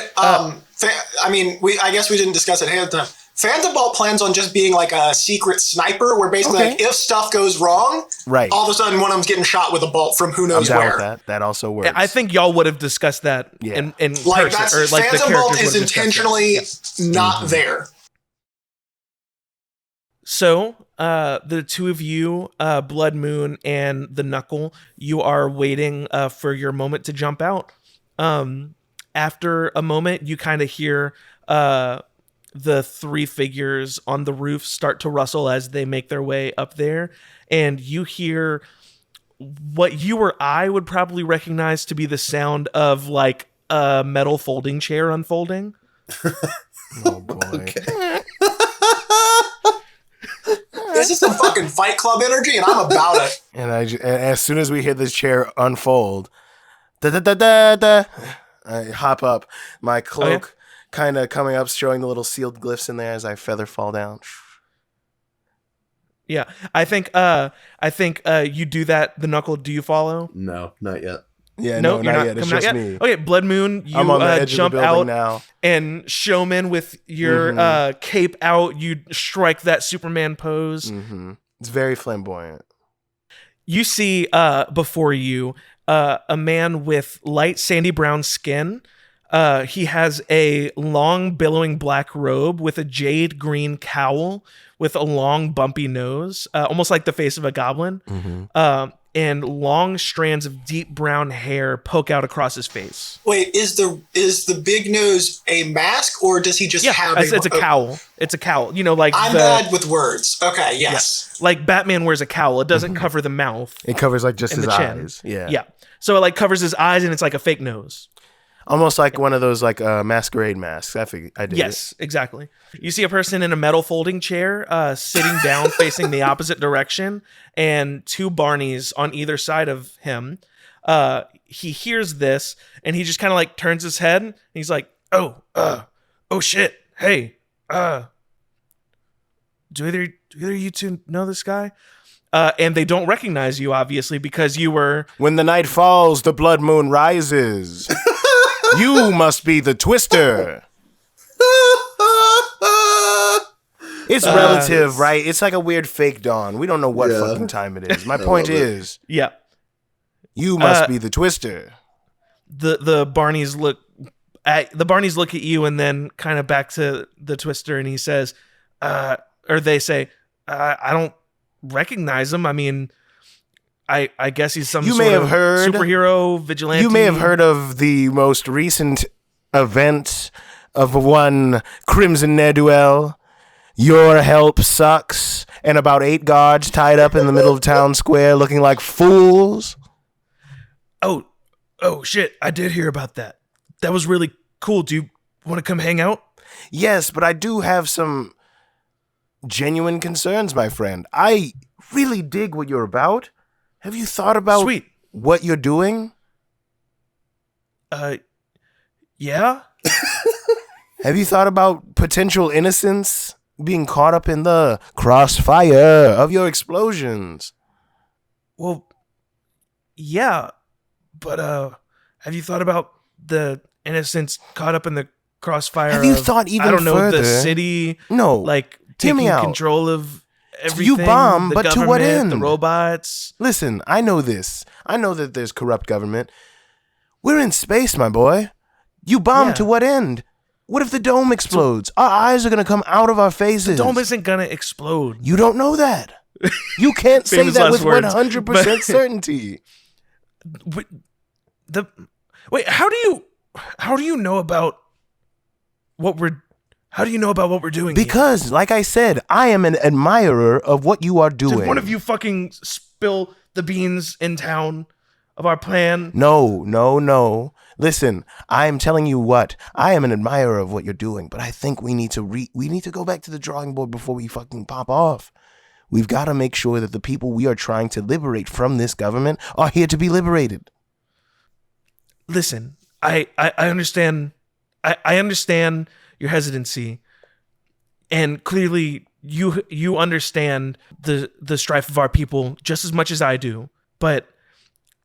I guess we didn't discuss it ahead of time. Phantom Bolt plans on just being like a secret sniper, where basically, like, if stuff goes wrong, right, all of a sudden one of them's getting shot with a bolt from who knows where. That also works. I think y'all would have discussed that in like person, or like Phantom Bolt is intentionally not there. So, the two of you, Bloodmoon and the Knuckle, you are waiting for your moment to jump out. After a moment, you kind of hear the three figures on the roof start to rustle as they make their way up there, and you hear what you or I would probably recognize to be the sound of like a metal folding chair unfolding. Oh boy. Okay. This is some fucking Fight Club energy, and I'm about it. And as soon as we hear this chair unfold, I hop up, my cloak kind of coming up, showing the little sealed glyphs in there as I feather fall down. Yeah, I think you do that. The Knuckle, do you follow? No, not yet. Yeah, No, no, you're not yet. It's just me. Okay, Bloodmoon, you I'm on the edge jump of the building out now. and showman with your cape out. You strike that Superman pose. Mm-hmm. It's very flamboyant. You see before you a man with light sandy brown skin. He has a long billowing black robe with a jade green cowl with a long bumpy nose, almost like the face of a goblin. Mm-hmm. And long strands of deep brown hair poke out across his face. Wait, is the big nose a mask, or does he just have it's a cowl. It's a cowl. You know, like I'm bad with words. Okay, yes. Yeah. Like Batman wears a cowl. It doesn't cover the mouth. It covers like just and his the chin. eyes. Yeah. Yeah. So it like covers his eyes and it's like a fake nose. Almost like one of those like masquerade masks. I did. Yes, exactly. You see a person in a metal folding chair sitting down facing the opposite direction, and two Barneys on either side of him. He hears this and he just kind of like turns his head and he's like, oh shit. Hey, do either of you two know this guy? And they don't recognize you, obviously, because you were... When the night falls, the blood moon rises. You must be the Twister. It's relative, right? It's like a weird fake dawn. We don't know what fucking time it is. My point is, yeah, you must be the Twister. The Barneys look at you and then kind of back to the Twister, and he says, or they say, I don't recognize him. I mean, I guess he's some sort of superhero vigilante. You may have heard of the most recent event of one Crimson Ne'er-do-well. Your help sucks, and about 8 guards tied up in the middle of town square looking like fools. Oh shit, I did hear about that. That was really cool. Do you want to come hang out? Yes, but I do have some genuine concerns, my friend. I really dig what you're about. Have you thought about what you're doing? Yeah. Have you thought about potential innocence being caught up in the crossfire of your explosions? Well, yeah, but have you thought about the innocents caught up in the crossfire? Have you thought even I don't know, further? The city? No, like hear me taking out. control of everything. You bomb, but to what end? The robots. Listen, I know this. I know that there's corrupt government. We're in space, my boy. You bomb to what end? What if the dome explodes? Our eyes are going to come out of our faces. The dome isn't going to explode. You don't know that. You can't say that with 100% certainty. Wait, how do you know about what we're doing? Because, like I said, I am an admirer of what you are doing. Did one of you fucking spill the beans in town of our plan? No. Listen, I am telling you what. I am an admirer of what you're doing, but I think we need to go back to the drawing board before we fucking pop off. We've got to make sure that the people we are trying to liberate from this government are here to be liberated. Listen, I understand. I understand your hesitancy, and clearly you understand the strife of our people just as much as I do. But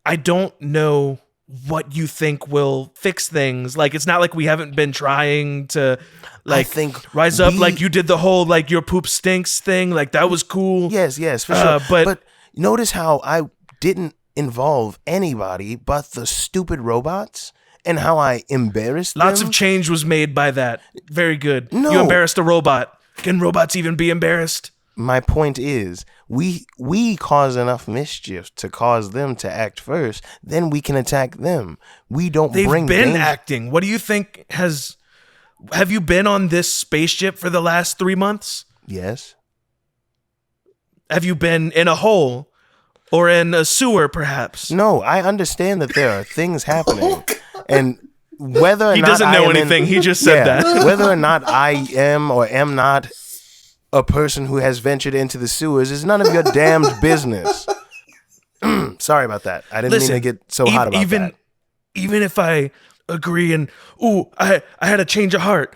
I don't know what you think will fix things. Like, it's not like we haven't been trying to rise up. Like, you did the whole like your poop stinks thing. Like, that was cool. Yes, for sure. But notice how I didn't involve anybody but the stupid robots, and how I embarrassed them. Lots of change was made by that. Very good. No. You embarrassed a robot. Can robots even be embarrassed? my point is, we cause enough mischief to cause them to act first. Then we can attack them. We don't bring. They've been acting. What do you think has? Have you been on this spaceship for the last 3 months? Yes. Have you been in a hole or in a sewer, perhaps? No, I understand that there are things happening, and whether or he not doesn't know anything. He just said that. Whether or not I am or am not a person who has ventured into the sewers is none of your damned business. Sorry about that. I didn't mean to get so hot about that. Even if I agree and I had a change of heart,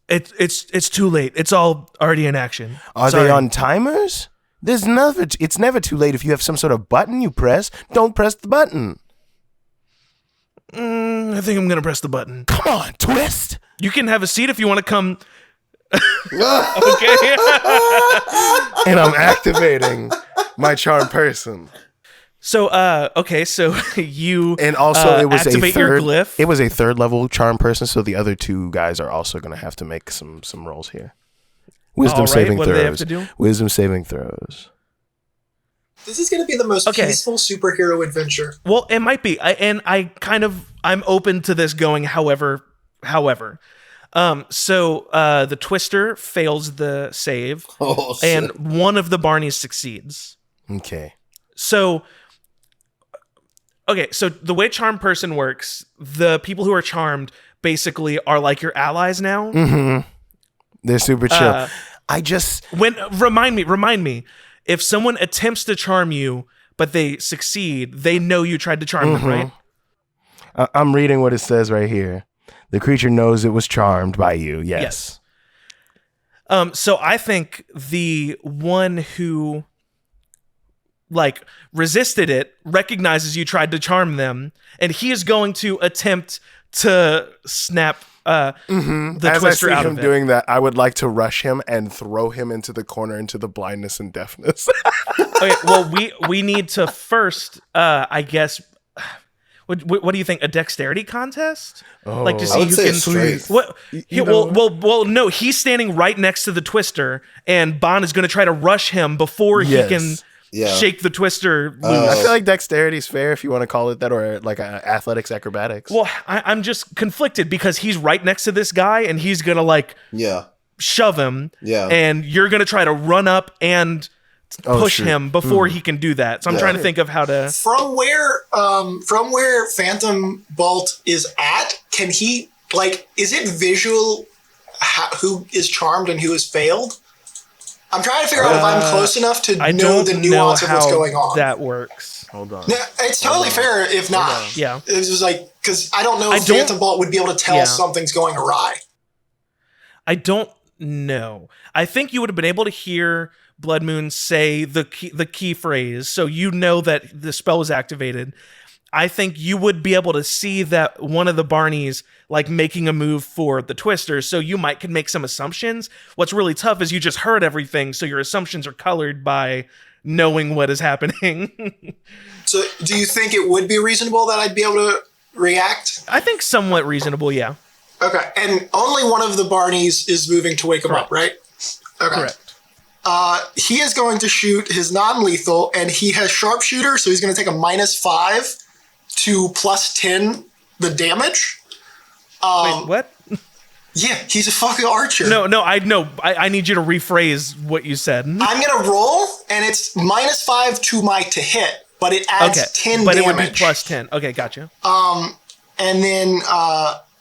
it's too late. It's all already in action. Are they on timers? There's nothing. It's never too late if you have some sort of button you press. Don't press the button. I think I'm gonna press the button. Come on, twist. You can have a seat if you want to come. Okay. And I'm activating my charm person. So, okay, so you and also it was activate your glyph. It was a 3rd level charm person, so the other 2 guys are also going to have to make some rolls here. Wisdom saving what throws. Do they have to do? Wisdom saving throws. This is going to be the most peaceful superhero adventure. Well, it might be. I'm open to this going however. So the Twister fails the save, and one of the Barneys succeeds. Okay. So the way Charm Person works, the people who are charmed basically are like your allies now. Mm-hmm. They're super chill. Remind me, if someone attempts to charm you, but they succeed, they know you tried to charm them, right? I'm reading what it says right here. The creature knows it was charmed by you. Yes. So I think the one who resisted it recognizes you tried to charm them, and he is going to attempt to snap the Twister out of it. As I see him doing that, I would like to rush him and throw him into the corner into the blindness and deafness. Okay, well, we need to first, I guess. What do you think? A dexterity contest? To see who can. Strength. What? Well, no. He's standing right next to the Twister, and Bond is going to try to rush him before he can shake the Twister loose. I feel like dexterity is fair if you want to call it that, or athletics, acrobatics. Well, I'm just conflicted because he's right next to this guy, and he's going to shove him. Yeah. And you're going to try to run up and push him before he can do that. So I'm trying to think of how to. From where Phantom Bolt is at, can he is it visual who is charmed and who has failed? I'm trying to figure out if I'm close enough to know the nuance of what's going on. That works. Hold on. No, it's totally fair if not. Yeah. It's just because I don't know if Phantom Bolt would be able to tell something's going awry. I don't know. I think you would have been able to hear Bloodmoon say the key phrase, so you know that the spell was activated. I think you would be able to see that one of the Barneys making a move for the Twister, so you can make some assumptions. What's really tough is you just heard everything, so your assumptions are colored by knowing what is happening. So do you think it would be reasonable that I'd be able to react? I think somewhat reasonable, yeah. Okay, and only one of the Barneys is moving to wake him up, right? Okay. Correct. He is going to shoot his non-lethal, and he has sharpshooter, so he's going to take a -5 to +10 the damage. Wait, what? Yeah, he's a fucking archer. No, I need you to rephrase what you said. I'm going to roll, and it's -5 to hit, but it adds 10 but damage. It would be +10. Okay, gotcha. And then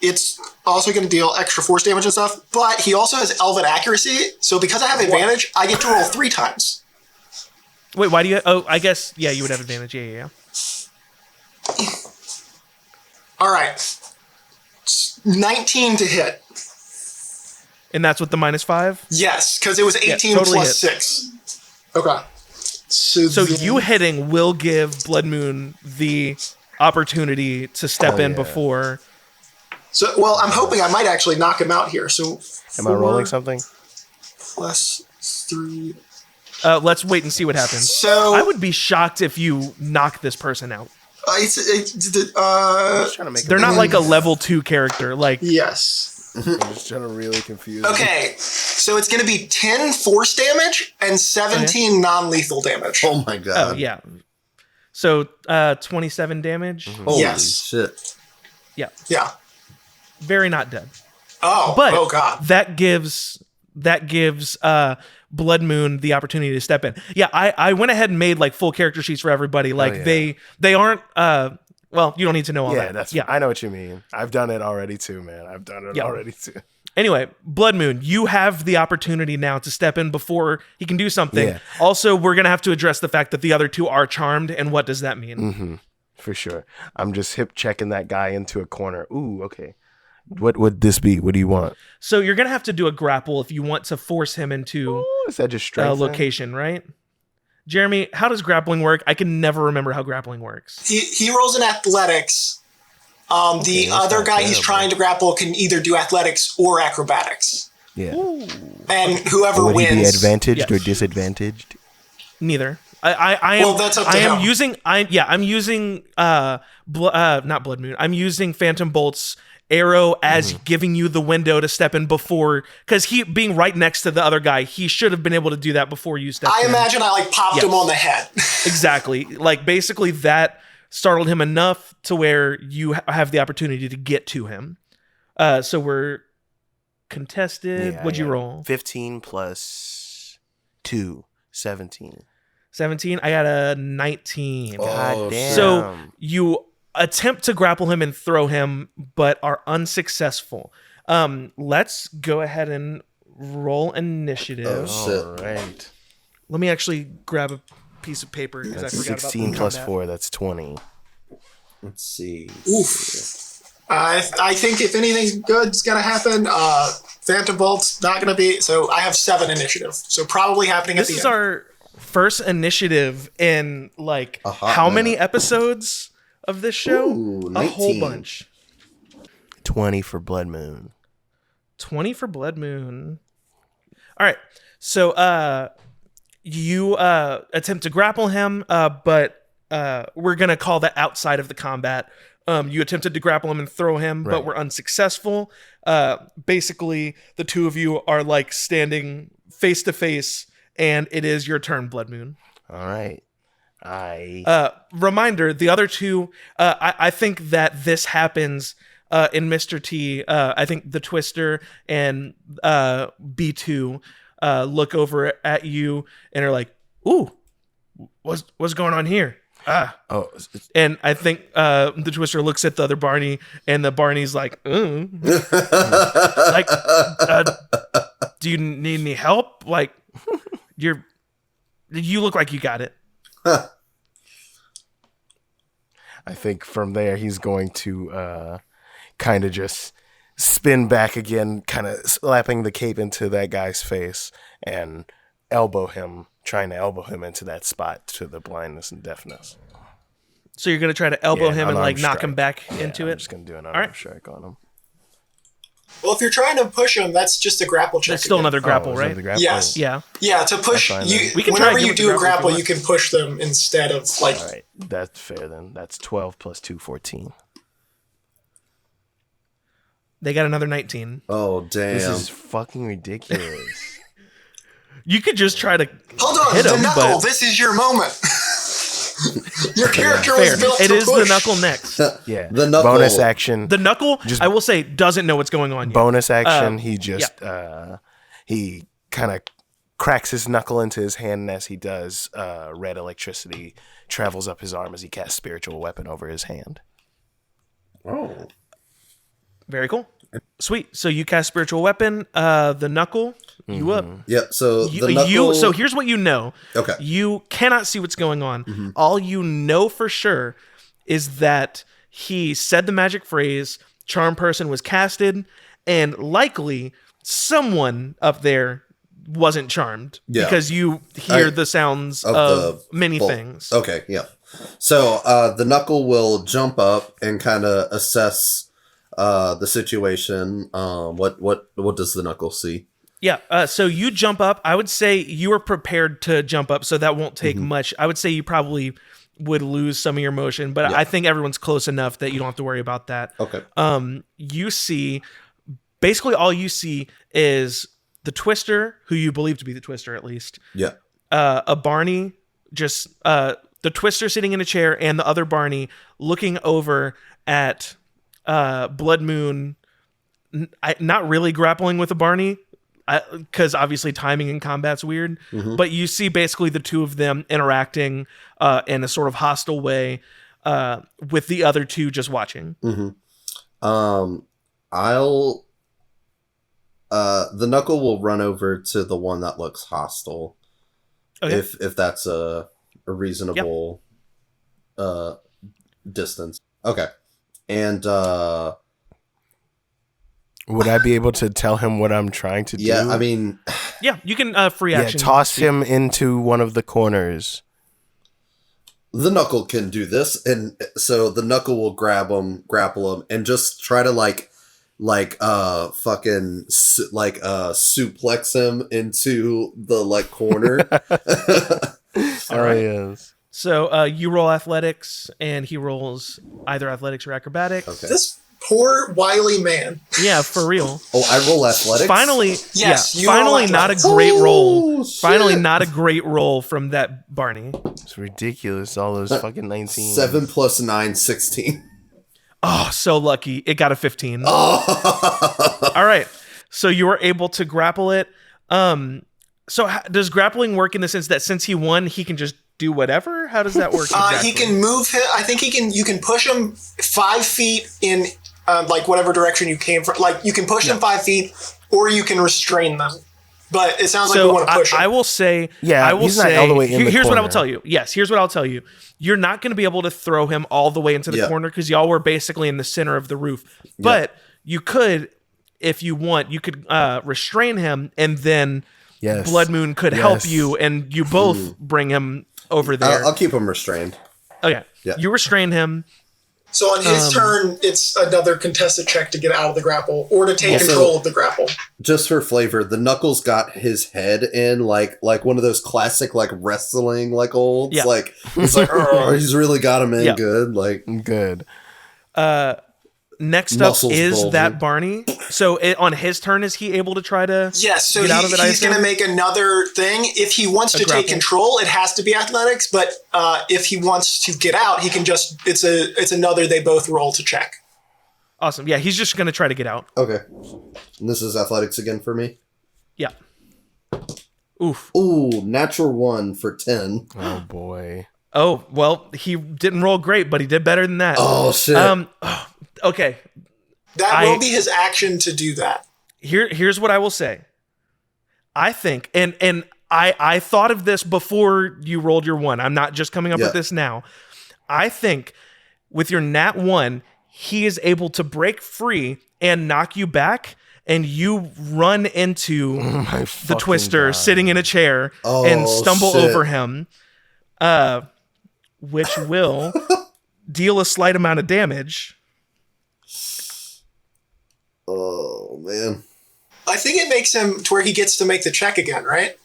it's also going to deal extra force damage and stuff, but he also has Elven accuracy, so because I have advantage, I get to roll 3 times. Wait, why do you... Oh, I guess, yeah, you would have advantage. Yeah. All right. 19 to hit. And that's with the -5? Yes, because it was 18 totally plus hit. 6. Okay. So you hitting will give Bloodmoon the opportunity to step in before... So, well, I'm hoping I might actually knock him out here. So, am I rolling something? +3. Let's wait and see what happens. So I would be shocked if you knock this person out. They're not like a level 2 character. Yes. I'm just trying to really confuse. Okay, so it's going to be 10 force damage and 17 non-lethal damage. Oh my god. Oh yeah. So 27 damage. Holy Yes. shit. Yeah. Very not dead. Oh, But oh god. that gives Bloodmoon the opportunity to step in. Yeah, I went ahead and made like full character sheets for everybody. Like they aren't well, you don't need to know all that. I know what you mean. I've done it already too, man. I've done it already too. Anyway, Bloodmoon, you have the opportunity now to step in before he can do something. Yeah. Also, we're going to have to address the fact that the other two are charmed, and what does that mean? Mm-hmm. For sure. I'm just hip checking that guy into a corner. Ooh, okay. What would this be? What do you want? So you're going to have to do a grapple if you want to force him into Is that just strength? location, right? Jeremy, how does grappling work? I can never remember how grappling works. He rolls in athletics. The other guy he's trying to grapple can either do athletics or acrobatics. Yeah. Ooh. And whoever Would wins. he be advantaged or Yes. disadvantaged? Neither. I am. Well, that's up to I am him. using. I'm using. Not Bloodmoon. I'm using Phantom Bolt's arrow as giving you the window to step in before, because he being right next to the other guy, he should have been able to do that before you stepped I in. imagine I popped him on the head. Exactly. Like basically that startled him enough to where you have the opportunity to get to him. So we're contested. Yeah, What'd you roll? 15 plus 2, 17. 17. I got a 19. God damn. So you attempt to grapple him and throw him, but are unsuccessful. Let's go ahead and roll initiative. Oh, shit. All right. Let me actually grab a piece of paper because I That's forgot 16 about plus combat. 4. That's 20. Let's see. Oof. I think if anything good's going to happen, Phantom Bolt's not going to be. So I have 7 initiative. So probably happening at This the is end. our first initiative in like A hot how minute. many episodes of this show? Ooh, a whole 19. bunch. 20 for Bloodmoon. 20 for Bloodmoon. All right. So you attempt to grapple him, but we're going to call that outside of the combat. You attempted to grapple him and throw him, but Right. were unsuccessful. Basically, the two of you are like standing face to face, and it is your turn, Bloodmoon. All right. Reminder, the other two, I think that this happens in Mr. T. I think the Twister and B2 look over at you and are like, ooh, what's going on here? Oh, And I think the Twister looks at the other Barney, and the Barney's like, like, do you need any help? Like, you look like you got it. I think from there he's going to kind of just spin back again, kind of slapping the cape into that guy's face and trying to elbow him into that spot to the blindness and deafness. So you're gonna try to elbow Yeah, him and like unarmed knock strike. him back Yeah, into I'm it. just going to do an right. unarmed strike on him. Well, if you're trying to push him, that's just a grapple check. It's still again. another grapple, Oh, is that right? the grapple? Yes. Yeah. Yeah, to push That's fine, you. then. We can try Whenever and you give it the do a grapple if grapple, you you can push them instead of like. All right. That's fair then. That's 12 plus 2, 14. They got another 19. Oh, damn. This is fucking ridiculous. You could just try to Hold on, hit the him, knuckle. but This is your moment. Your character fair. was built It to is push. the knuckle next. Yeah. The knuckle. Bonus action. The knuckle, I will say, doesn't know what's going on yet. Bonus action. He just he kind of cracks his knuckle into his hand, and as he does, red electricity travels up his arm as he casts spiritual weapon over his hand. Oh. Very cool. Sweet. So you cast spiritual weapon. The knuckle, you up. Yeah, so the You, knuckle... so here's what you know. Okay. You cannot see what's going on. All you know for sure is that he said the magic phrase, charm person was casted, and likely someone up there wasn't charmed because you hear the sounds of the many bolt. things. Okay, yeah. So the knuckle will jump up and kind of assess the situation. What does the knuckle see? Yeah, so you jump up. I would say you are prepared to jump up, so that won't take much. I would say you probably would lose some of your motion, but I think everyone's close enough that you don't have to worry about that. Okay. You see basically all you see is the Twister, who you believe to be the Twister at least. Yeah. A Barney, just the Twister sitting in a chair, and the other Barney looking over at Bloodmoon, not really grappling with a Barney, because obviously timing in combat's weird. But you see basically the two of them interacting in a sort of hostile way, with the other two just watching. I'll the Knuckle will run over to the one that looks hostile. Okay. If that's a reasonable distance. Okay. And would I be able to tell him what I'm trying to do? Yeah, I mean, yeah, you can free action. Toss him into one of the corners. The Knuckle can do this, and so the Knuckle will grapple him, and just try to suplex him into the corner. All right. Yes. So you roll athletics, and he rolls either athletics or acrobatics. Okay. This poor wily man. Yeah, for real. Oh, I roll athletics? Finally, yes, yeah, finally not a great roll. Finally not a great roll from that Barney. It's ridiculous, all those fucking 19. 7 plus 9, 16. Oh, so lucky. It got a 15. Oh. All right. So you were able to grapple it. So does grappling work in the sense that since he won, he can just do whatever? How does that work exactly? He can move him. I think you can push him 5 feet in whatever direction you came from. You can push them 5 feet, or you can restrain them. But it sounds like you want to push him. I will say, he's not all the way in the here's corner. what I will tell you. Yes, here's what I'll tell you. You're not going to be able to throw him all the way into the corner because y'all were basically in the center of the roof. But you could, if you want, you could restrain him, and then Bloodmoon could help you, and you both bring him over there. I'll keep him restrained. Okay. Yeah. You restrain him. So on his turn, it's another contested check to get out of the grapple or to take control of the grapple. Just for flavor, the Knuckles got his head in like one of those classic wrestling holds. Yeah. He's he's really got him in good. Good. Next up is that Barney. So on his turn, is he able to try to get out of it? He's going to make another thing. If he wants to take control, it has to be athletics. But if he wants to get out, he can just it's another they both roll to check. Awesome. Yeah, he's just going to try to get out. Okay. And this is athletics again for me? Yeah. Oof. Ooh, natural 1 for 10. Oh, boy. Oh, well, he didn't roll great, but he did better than that. Oh, shit. Okay. That will be his action to do that. Here's what I will say. I think, and I thought of this before you rolled your 1. I'm not just coming up with this now. I think with your nat 1, he is able to break free and knock you back, and you run into the Twister sitting in a chair and stumble over him, which will deal a slight amount of damage. Oh, man. I think it makes him to where he gets to make the check again, right?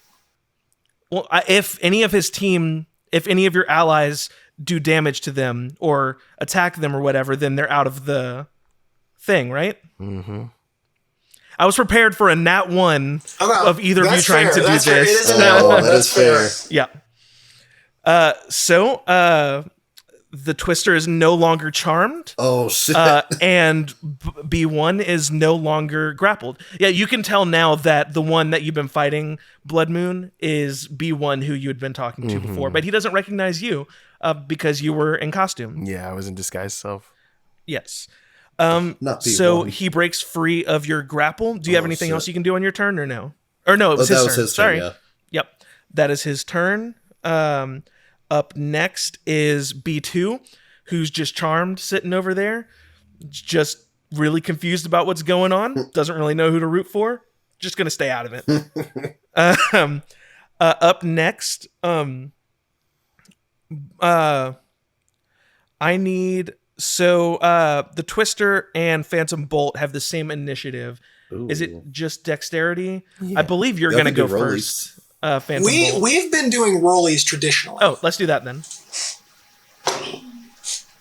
Well, if any of your allies do damage to them or attack them or whatever, then they're out of the thing, right? Mm-hmm. I was prepared for a nat 1 of either of you trying to do this. Fair. It is a nat 1. That's fair. Yeah. So the Twister is no longer charmed. Oh, shit. And B1 is no longer grappled. Yeah, you can tell now that the one that you've been fighting, Bloodmoon, is B1 who you had been talking to before, but he doesn't recognize you because you were in costume. Yeah, I was in disguise self. Yes. Not B1. So he breaks free of your grapple. Do you have anything else you can do on your turn or no? Or no, it was his turn. His Sorry. turn, yeah. Yep. That is his turn. Up next is B2, who's just charmed sitting over there, just really confused about what's going on, doesn't really know who to root for, just going to stay out of it. Up next, I need... So the Twister and Phantom Bolt have the same initiative. Ooh. Is it just dexterity? Yeah. I believe you're going to go first. Phantom Bolt. We've been doing rollies traditionally. Oh, let's do that then.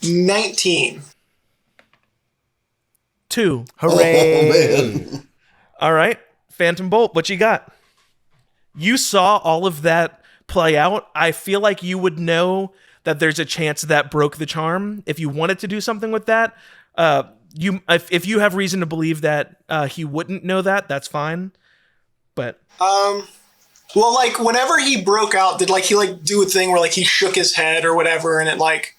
19. 2. Hooray! All right, Phantom Bolt, what you got? You saw all of that play out. I feel like you would know that there's a chance that broke the charm. If you wanted to do something with that, if you have reason to believe that he wouldn't know that, that's fine. But well, like whenever he broke out, did like he like do a thing where like he shook his head or whatever, and it like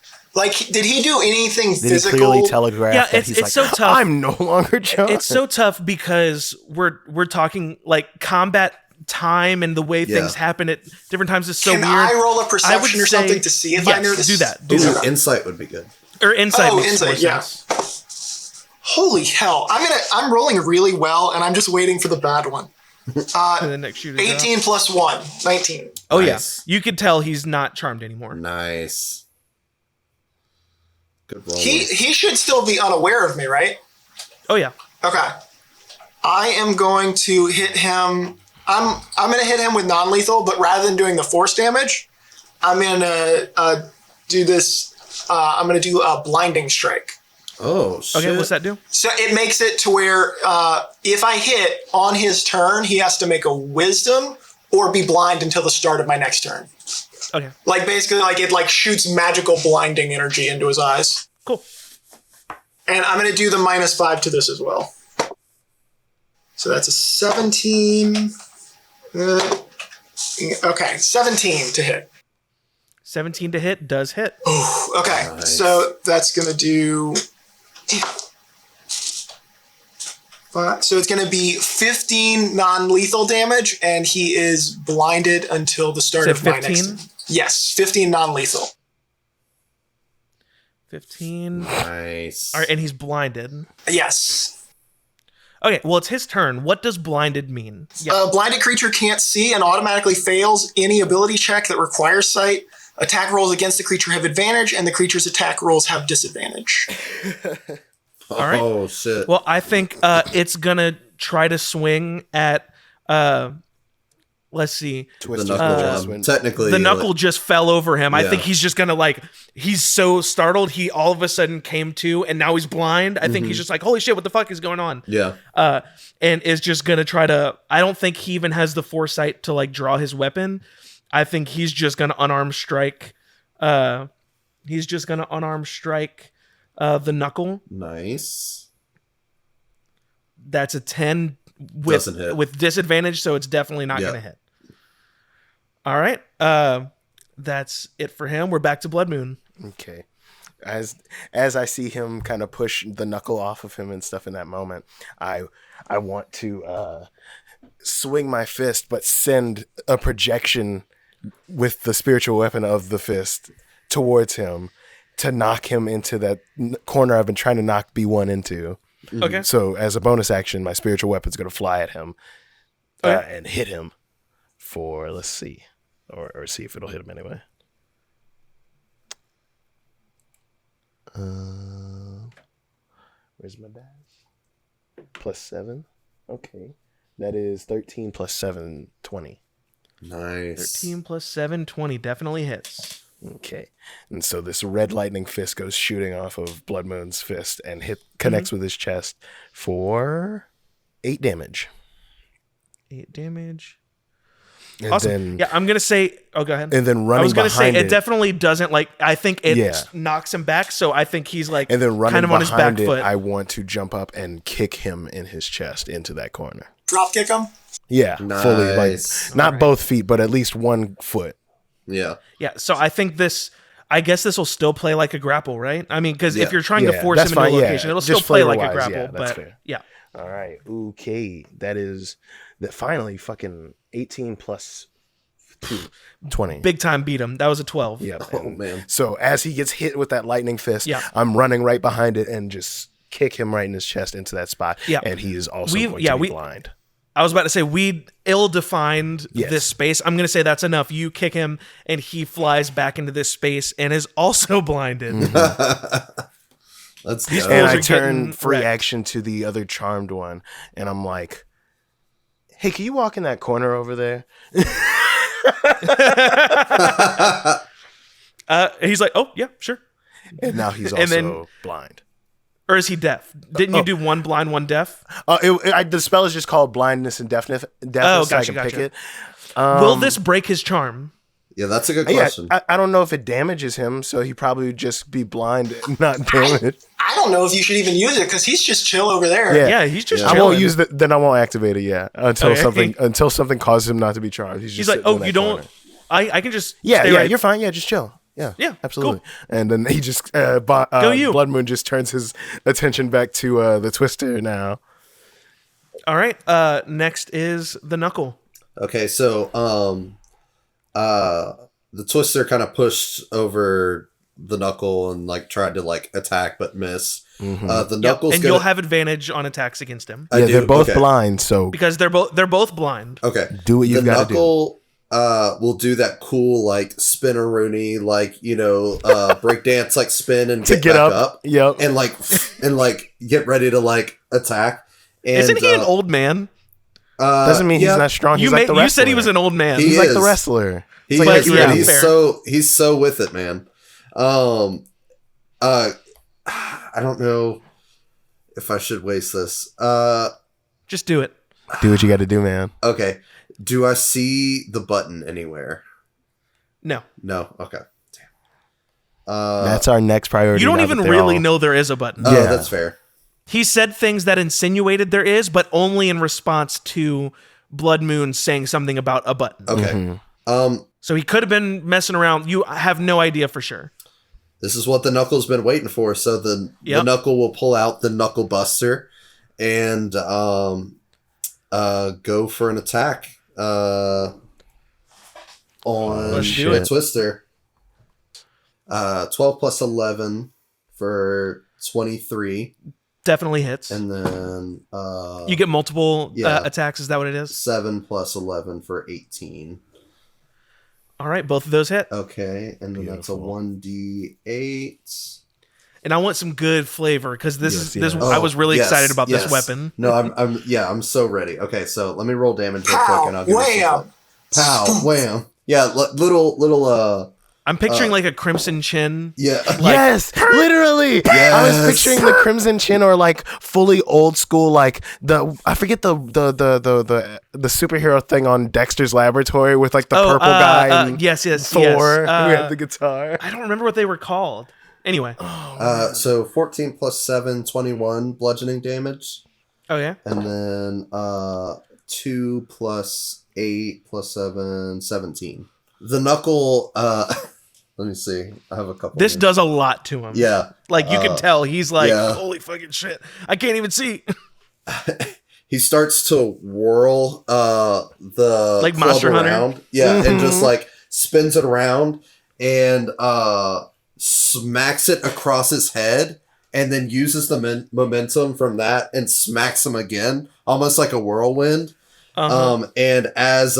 did he do anything Did physical? he clearly telegraph Yeah, that he's it's like, so tough. I'm no longer John? It's so tough because we're talking like combat time and the way things happen at different times is so Can weird. I roll a perception or something to see if I notice? Do that. Ooh, insight would be good. Or insight. Oh, makes more insight, yeah. sense. Holy hell! I'm rolling really well, and I'm just waiting for the bad one. And the next shooter 18 plus 1, 19. Oh Nice. yeah, you could tell he's not charmed anymore. Nice. Good roll. He should still be unaware of me, right? Oh yeah. Okay. I am going to hit him. I'm going to hit him with non-lethal, but rather than doing the force damage, I'm going to do this. I'm going to do a blinding strike. Oh, shit. Okay, what's that do? So it makes it to where if I hit on his turn, he has to make a wisdom or be blind until the start of my next turn. Okay. Like basically, like it like shoots magical blinding energy into his eyes. Cool. And I'm going to do the -5 to this as well. So that's a 17. Okay, 17 to hit. 17 to hit does hit. Okay, Nice. so that's going to do... So it's going to be 15 non-lethal damage, and he is blinded until the start Is of it my 15? next... Yes, 15 non-lethal. 15. Nice. All right, and he's blinded. Yes. Okay, well, it's his turn. What does blinded mean? A blinded creature can't see and automatically fails any ability check that requires sight. Attack rolls against the creature have advantage, and the creature's attack rolls have disadvantage. All right. Oh, shit. Well, I think it's going to try to swing at, let's see. the knuckle technically. The knuckle just fell over him. I Yeah. think he's just going to he's so startled. He all of a sudden came to and now he's blind. I think he's just like, holy shit, what the fuck is going on? Yeah. And is just going to try to, I don't think he even has the foresight to draw his weapon. I think he's just going to unarmed strike. He's just going to unarmed strike the knuckle. Nice. That's a 10 Doesn't hit. with disadvantage, so it's definitely not Yeah. going to hit. All right. That's it for him. We're back to Bloodmoon. Okay. As I see him kind of push the knuckle off of him and stuff in that moment, I want to swing my fist, but send a projection with the spiritual weapon of the fist towards him to knock him into that corner I've been trying to knock B1 into. Okay. So as a bonus action, my spiritual weapon's going to fly at him and hit him for, let's see, or see if it'll hit him anyway. Where's my dash? +7. Okay. That is 13 plus 7, 20. Nice. 13 plus 7, 20. Definitely hits. Okay. And so this red lightning fist goes shooting off of Bloodmoon's fist and connects with his chest for 8 damage. 8 damage. And Awesome. then, Yeah, I'm going to say... Oh, go ahead. And then running I was going to say, behind it definitely doesn't, I think it Yeah. knocks him back, so I think he's, and then running kind of on his back behind it, foot. I want to jump up and kick him in his chest into that corner. Drop kick him? Yeah, fully. Nice. Not both feet, but at least one foot. Yeah. Yeah, so I think I guess this will still play like a grapple, right? I mean, because if you're trying to Yeah, force him that's into a fine, yeah. location, it'll Just still play like a flavor-wise, grapple. yeah, that's But fair. yeah. All right. Okay. That finally fucking 18 plus 2, 20. Big time beat him. That was a 12. Yeah. Oh, man. So as he gets hit with that lightning fist, Yeah. I'm running right behind it and just kick him right in his chest into that spot. Yeah. And he is also going to be blind. I was about to say, we ill-defined Yes. this space. I'm going to say that's enough. You kick him, and he flies back into this space and is also blinded. Let's These go. And fools I are turn getting free wrecked. action to the other charmed one, and I'm like, "Hey, can you walk in that corner over there?" He's like, oh, yeah, sure. And now he's And then- also blind. Or is he deaf? Didn't you do one blind, one deaf? The spell is just called blindness and deafness. Oh, so I gotcha, can pick gotcha. it. Will this break his charm? Yeah, that's a good question. I don't know if it damages him, so he probably would just be blind and not damaged. I don't know if you should even use it because he's just chill over there. Yeah, he's just I chilling. won't use then I won't activate it yet until something causes him not to be charmed. He's like, oh, you don't. Corner. I can just. Yeah, stay right. you're fine. Yeah, just chill. Yeah, absolutely. Cool. And then he just Bloodmoon just turns his attention back to the Twister now. All right. Next is the Knuckle. Okay, so the Twister kind of pushed over the Knuckle and like tried to like attack but miss. Mm-hmm. The Knuckle's and you'll have advantage on attacks against him. They're both blind, so because they're both blind. Okay, do what you've got to do. Knuckle will do that cool like spin-a-rooney, like breakdance like spin and get back up. Yep, and like get ready to like attack. And, isn't he an old man? Doesn't mean he's not strong. He's like the wrestler. You said he was an old man. He's like the wrestler. He's so with it, man. I don't know if I should waste this. Just do it. Do what you got to do, man. Okay. Do I see the button anywhere? No. Okay. Damn. That's our next priority. You don't even really know there is a button. Oh, yeah, that's fair. He said things that insinuated there is, but only in response to Bloodmoon saying something about a button. Okay. Mm-hmm. So he could have been messing around. You have no idea for sure. This is what the Knuckle's been waiting for. So the Knuckle will pull out the Knuckle Buster and go for an attack on Twister. 12 plus 11 for 23. Definitely hits. And then you get multiple attacks. Is that what it is? 7 plus 11 for 18. All right, both of those hit. Okay, and then that's a 1d8. And I want some good flavor because I was really excited about this weapon. No, I'm so ready. Okay, so let me roll damage real quick, and I'll give you pow, wham. Yeah, little. I'm picturing like a crimson chin. Yeah. Yes, literally. Yes. I was picturing the crimson chin or like fully old school, like I forget the superhero thing on Dexter's Laboratory with like the purple guy. And yes, Thor who had the guitar. I don't remember what they were called. Anyway. So 14 plus 7, 21 bludgeoning damage. Oh yeah. And then 2 plus 8 plus 7, 17. The Knuckle. Let me see. I have a couple. This does a lot to him. Yeah. Like you can tell he's like, holy fucking shit. I can't even see. He starts to whirl the like club Monster around. Hunter. Yeah, and just like spins it around and smacks it across his head and then uses the momentum from that and smacks him again, almost like a whirlwind. Uh-huh. And as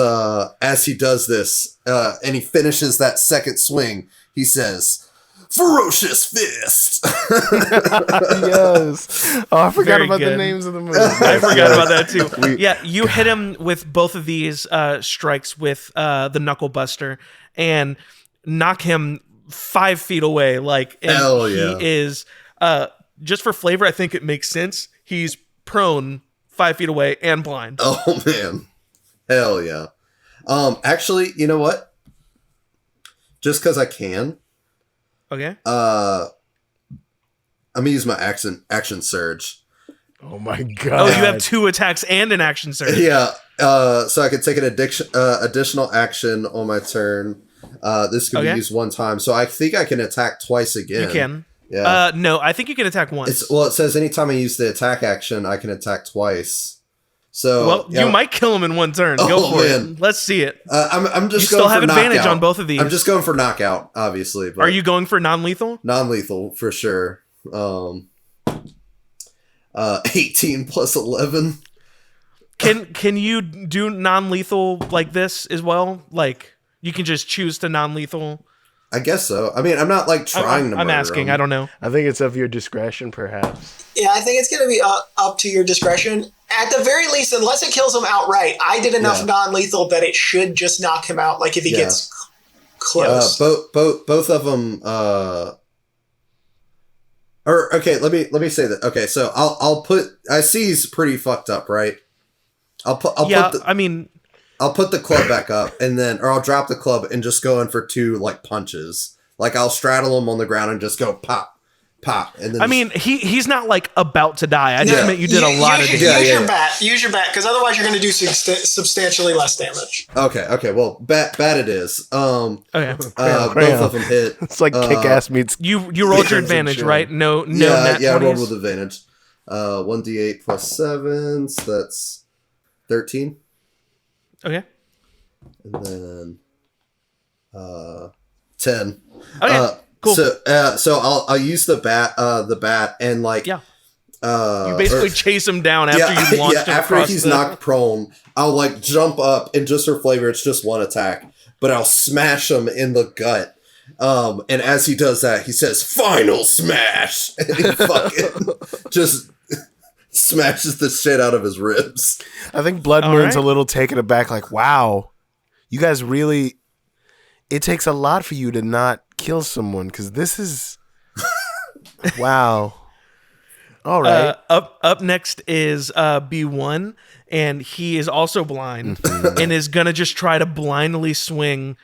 he does this, and he finishes that second swing, he says, "Ferocious Fist." Yes. Oh, I forgot about the names of the movies. I forgot about that too. You hit him with both of these strikes with the Knuckle Buster and knock him 5 feet away. Hell yeah. He is just for flavor. I think it makes sense. He's prone 5 feet away and blind. Oh man. Hell yeah. Actually, you know what? Just because I can. Okay. I'm gonna use my action surge. Oh my god. Oh, you have 2 attacks and an action surge. Yeah. So I could take an additional action on my turn. This can be used one time. So I think I can attack twice again. You can. Yeah. No, I think you can attack once. It says anytime I use the attack action, I can attack twice. So you might kill him in one turn. Go for it. Let's see it. I'm just. You going still have for advantage knockout. On both of these. I'm just going for knockout, obviously. But are you going for non-lethal? Non-lethal for sure. 18 plus 11. Can you do non-lethal like this as well? Like you can just choose to non-lethal. I guess so. I mean, I'm not like trying to. I'm asking. I don't know. I think it's of your discretion, perhaps. Yeah, I think it's going to be up to your discretion. At the very least, unless it kills him outright, I did enough non-lethal that it should just knock him out. Like if he gets close. Both of them. Or okay, let me say that. Okay, so I'll put. I see he's pretty fucked up, right? I'll put the club back up, and then, or I'll drop the club and just go in for 2 like punches. Like I'll straddle him on the ground and just go pop. And then he's not like about to die. I just meant you did a lot of damage. Use your bat, because otherwise you're going to do substantially less damage. Okay. Well, bat it is. Okay. Both of them hit. It's like kick-ass meets. You rolled your advantage, right? No. Yeah, I rolled with advantage. 1d8 plus 7, so that's 13. Okay. And then 10. Okay. Cool. So I'll use the bat and like you basically chase him down after you launched him after he's knocked prone. I'll like jump up, and just for flavor, it's just 1 attack, but I'll smash him in the gut. And as he does that, he says "Final smash," and he fucking just smashes the shit out of his ribs. I think Bloodmoon's a little taken aback, like, wow, you guys really. It takes a lot for you to not kill someone, because this is wow. All right. Up next is B1, and he is also blind and is gonna just try to blindly swing.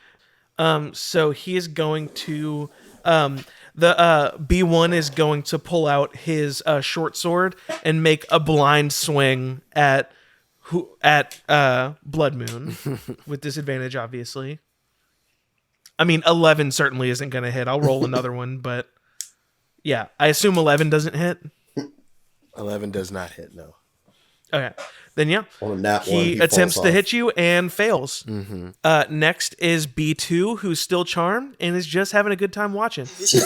So he is going to the B1 is going to pull out his short sword and make a blind swing at Bloodmoon with disadvantage, obviously. I mean, 11 certainly isn't going to hit. I'll roll another one, but yeah, I assume 11 doesn't hit. 11 does not hit, no. Okay. Then, yeah, he attempts to hit you and fails. Mm-hmm. Next is B2, who's still charmed and is just having a good time watching. He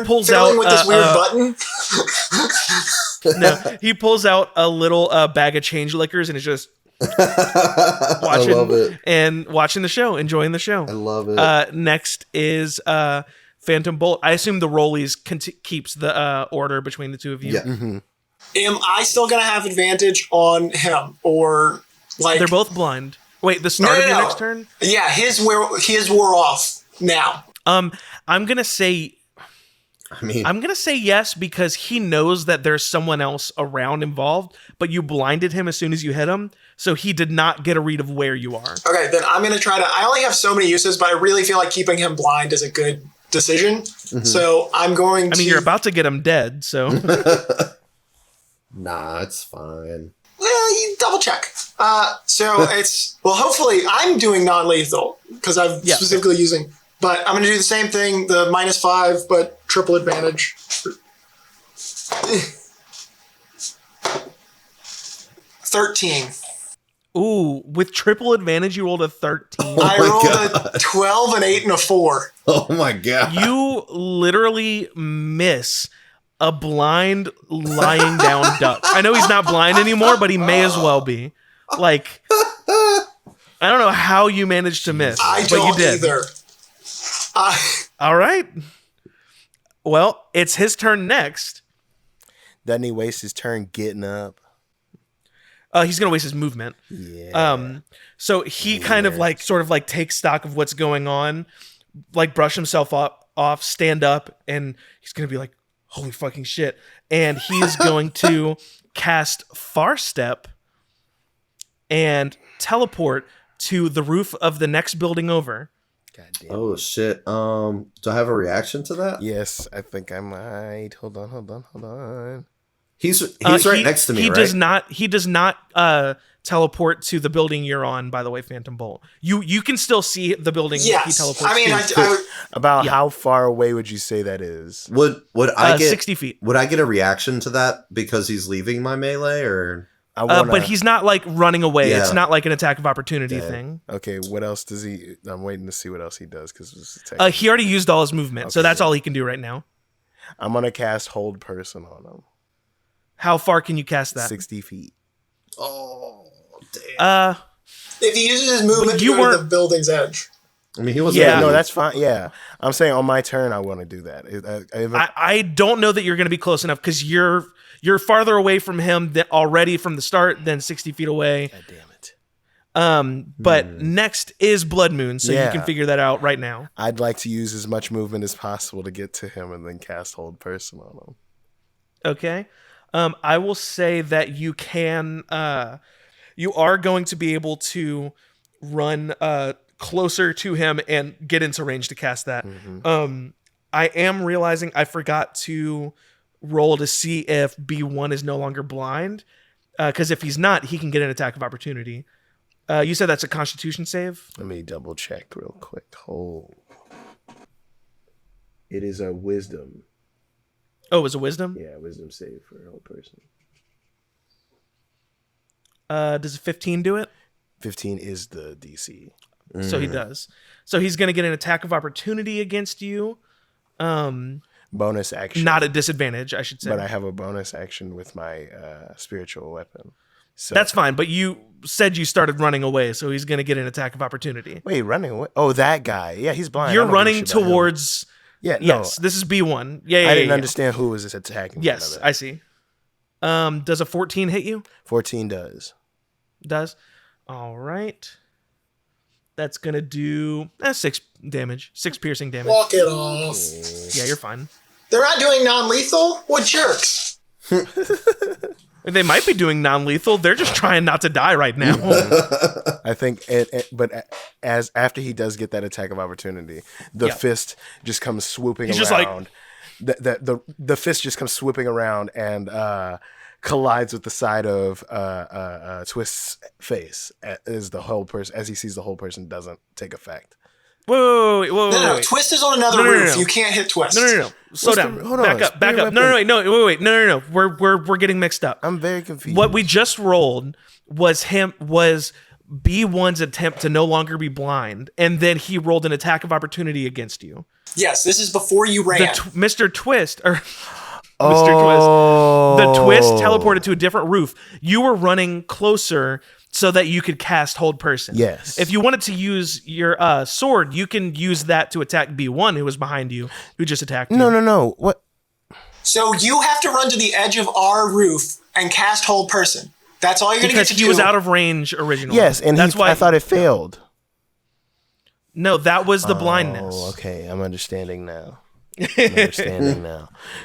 pulls out with this weird button. No, he pulls out a little bag of change liquors and is just watching the show, enjoying the show. I love it. Next is Phantom Bolt. I assume the rollies keeps the order between the two of you. Yeah. Mm-hmm. Am I still gonna have advantage on him, or like they're both blind? Wait, the start of your next turn? Yeah, his wore off now. I'm gonna say yes, because he knows that there's someone else around involved, but you blinded him as soon as you hit him, so he did not get a read of where you are. Okay, then I'm gonna try to. I only have so many uses, but I really feel like keeping him blind is a good decision. Mm-hmm. So I'm going to. I mean, you're about to get him dead, so. Nah, it's fine. Well, you double check. So it's hopefully I'm doing non-lethal because I'm specifically using. But I'm going to do the same thing, the -5, but triple advantage. 13. Ooh, with triple advantage, you rolled a 13. I rolled a 12, an 8, and a 4. Oh my god! You literally miss a blind lying down duck. I know he's not blind anymore, but he may as well be. Like, I don't know how you managed to miss, but you did. Either. All right. Well, it's his turn next. Doesn't he waste his turn getting up? He's gonna waste his movement. Yeah. So he kind of like sort of like takes stock of what's going on, like brush himself off, stand up, and he's gonna be like, holy fucking shit. And he's going to cast Far Step and teleport to the roof of the next building over. God damn. Oh shit. Do I have a reaction to that? Yes, I think I might. Hold on. He's right next to me, right? He does not teleport to the building you're on, by the way, Phantom Bolt. You can still see the building he teleports to. About how far away would you say that is? Would I get 60 feet? Would I get a reaction to that because he's leaving my melee, or? But he's not like running away. Yeah. It's not like an attack of opportunity thing. Okay, what else does he? I'm waiting to see what else he does because he already used all his movement, so that's all he can do right now. I'm gonna cast Hold Person on him. How far can you cast that? 60 feet. Oh, damn. If he uses his movement to go to the building's edge. I mean, he wasn't. Yeah, no, that's fine. Yeah, I'm saying on my turn, I want to do that. I don't know that you're going to be close enough because you're farther away from him already from the start than 60 feet away. God damn it. But next is Bloodmoon, so you Yeah. can figure that out right now. I'd like to use as much movement as possible to get to him and then cast Hold Person on him. Okay. I will say that you can. You are going to be able to run closer to him and get into range to cast that. I am realizing I forgot to roll to see if B1 is no longer blind. Because if he's not, he can get an attack of opportunity. You said that's a Constitution save? Let me double check real quick. Hold. It is a Wisdom. Oh, it was a Wisdom? Yeah, Wisdom save for a Hold Person. Does a 15 do it? 15 is the DC. So he does. So he's going to get an attack of opportunity against you. Bonus action. Not a disadvantage, I should say. But I have a bonus action with my spiritual weapon. So That's fine, but you said you started running away, so he's going to get an attack of opportunity. Wait, running away? Oh, that guy. Yeah, he's blind. You're I don't give a running shit about him. towards... Yeah, no. Yes, this is B1. Yeah, I didn't yeah. understand who was this attacking. Yes, I see. Does a 14 hit you? 14 does. Does. All right. That's going to do 6 damage. 6 piercing damage. Walk it off. Yeah, you're fine. They're not doing non-lethal? What jerks? They might be doing non-lethal. They're just trying not to die right now. I think, but as after he does get that attack of opportunity, the fist just comes swooping He's around. just like... The fist just comes swooping around and collides with the side of Twist's face as the whole person, as he sees the whole person doesn't take effect. Whoa. No. Twist is on another roof. You can't hit Twist. No. Slow down. Hold on. Back up. No, wait. No. We're getting mixed up. I'm very confused. What we just rolled was B1's attempt to no longer be blind, and then he rolled an attack of opportunity against you. Yes, this is before you ran. Mr. Twist, or Mr. Twist, the Twist teleported to a different roof. You were running closer so that you could cast Hold Person. Yes. If you wanted to use your sword, you can use that to attack B1, who was behind you, who just attacked you. No. What? So you have to run to the edge of our roof and cast Hold Person. That's all you're going to get to do. Because he was out of range originally. Yes, and that's why I thought it failed. No, that was the blindness. Oh, okay. I'm understanding now.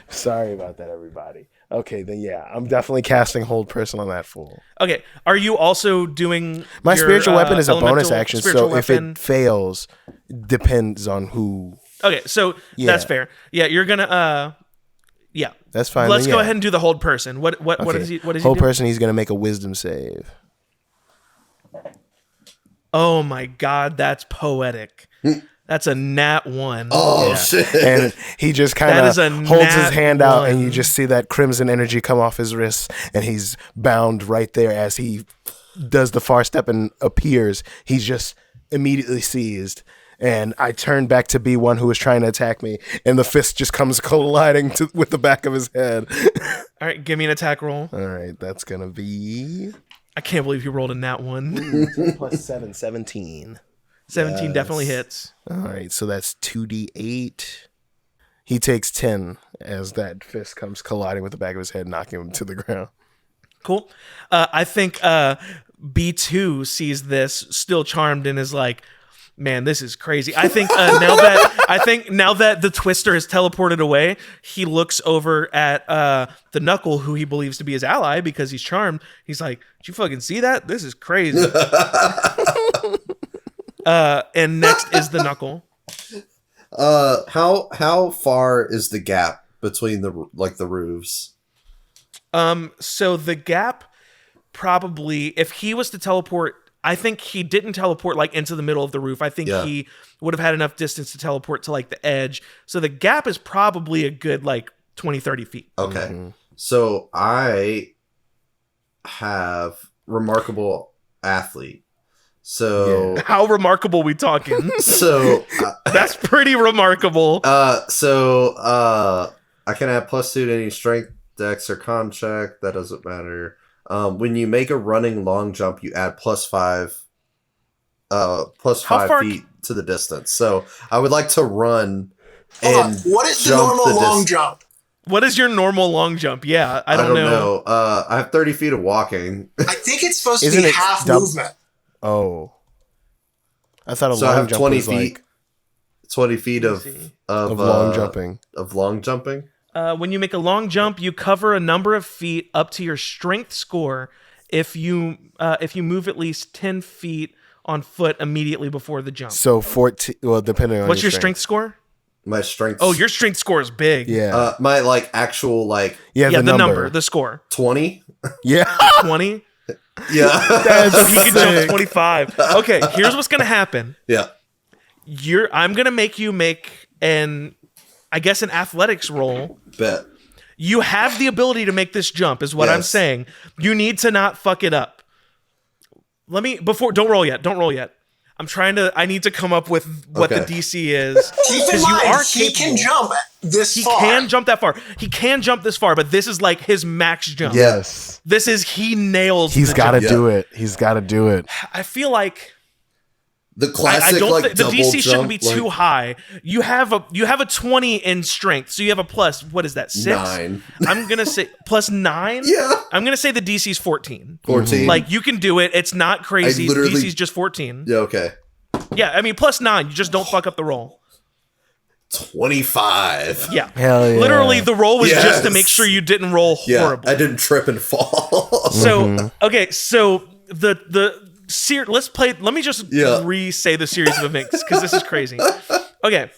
Sorry about that, everybody. Okay, then yeah, I'm definitely casting Hold Person on that fool. Okay, are you also doing my your, spiritual weapon is a bonus action, so weapon? If it fails, depends on who. Okay, so that's fair. Yeah, you're gonna yeah. That's fine. Let's go ahead and do the Hold Person. What is he Hold Person, he's gonna make a Wisdom save. Oh my god, that's poetic. That's a nat 1. Oh, shit. And he just kind of holds his hand out, and you just see that crimson energy come off his wrist, and he's bound right there as he does the far step and appears. He's just immediately seized. And I turn back to B1, who was trying to attack me, and the fist just comes colliding with the back of his head. All right, give me an attack roll. All right, that's going to be... I can't believe you rolled a nat 1. Plus 7, 17. 17 definitely hits. All right, so that's 2d8. He takes 10 as that fist comes colliding with the back of his head, knocking him to the ground. Cool. I think B2 sees this, still charmed, and is like, man, this is crazy. I think now that the Twister has teleported away, he looks over at the Knuckle, who he believes to be his ally because he's charmed. He's like, did you fucking see that? This is crazy. And next is the Knuckle. How far is the gap between the roofs? So the gap, probably, if he was to teleport, I think he didn't teleport like into the middle of the roof. I think he would have had enough distance to teleport to like the edge. So the gap is probably a good like 20, 30 feet. Okay. Mm-hmm. So I have remarkable athlete. So how remarkable we talking? So that's pretty remarkable. So I can add +2 to any strength, dex, or con check. That doesn't matter. When you make a running long jump, you add +5 feet to the distance. So I would like to run. What is the normal long jump? What is your normal long jump? Yeah, I don't know. I have 30 feet of walking. I think it's supposed to be half movement. Oh. I thought so I have 20 feet. 20 feet of long jumping. Of long jumping. When you make a long jump, you cover a number of feet up to your strength score if you move at least 10 feet on foot immediately before the jump. So 14. Well, depending on what's your strength score? My strength. Oh, your strength score is big. Yeah. My like actual like. Yeah, the number, the score. 20. Yeah. 20. Yeah. So you can jump 25. Okay, here's what's gonna happen. Yeah. I'm gonna make you make an athletics roll. Bet. You have the ability to make this jump, is what I'm saying. You need to not fuck it up. Don't roll yet. I need to come up with what the DC is. Keep in mind, he can jump this far. He can jump that far. He can jump this far, but this is like his max jump. Yes. He nails He's got to do it. He's got to do it. I feel like the classic the DC shouldn't be too high. You have a 20 in strength, so you have a plus. What is that? 6? 9. I'm gonna say plus 9. Yeah. I'm gonna say the DC's 14. 14. Like you can do it. It's not crazy. DC's just 14. Yeah. Okay. Yeah. I mean plus 9. You just don't fuck up the roll. 25. Yeah. Hell yeah. Literally, the roll was just to make sure you didn't roll horribly. I didn't trip and fall. So okay. So let me just re-say the series of events because this is crazy. Okay.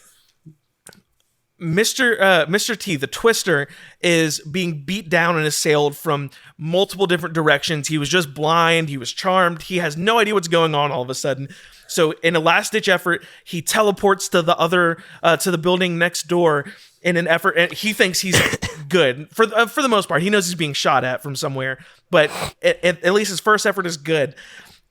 Mr. T, the Twister, is being beat down and assailed from multiple different directions. He was just blind. He was charmed. He has no idea what's going on all of a sudden. So in a last-ditch effort, he teleports to to the building next door in an effort, and he thinks he's good. For the most part, he knows he's being shot at from somewhere, but at least his first effort is good.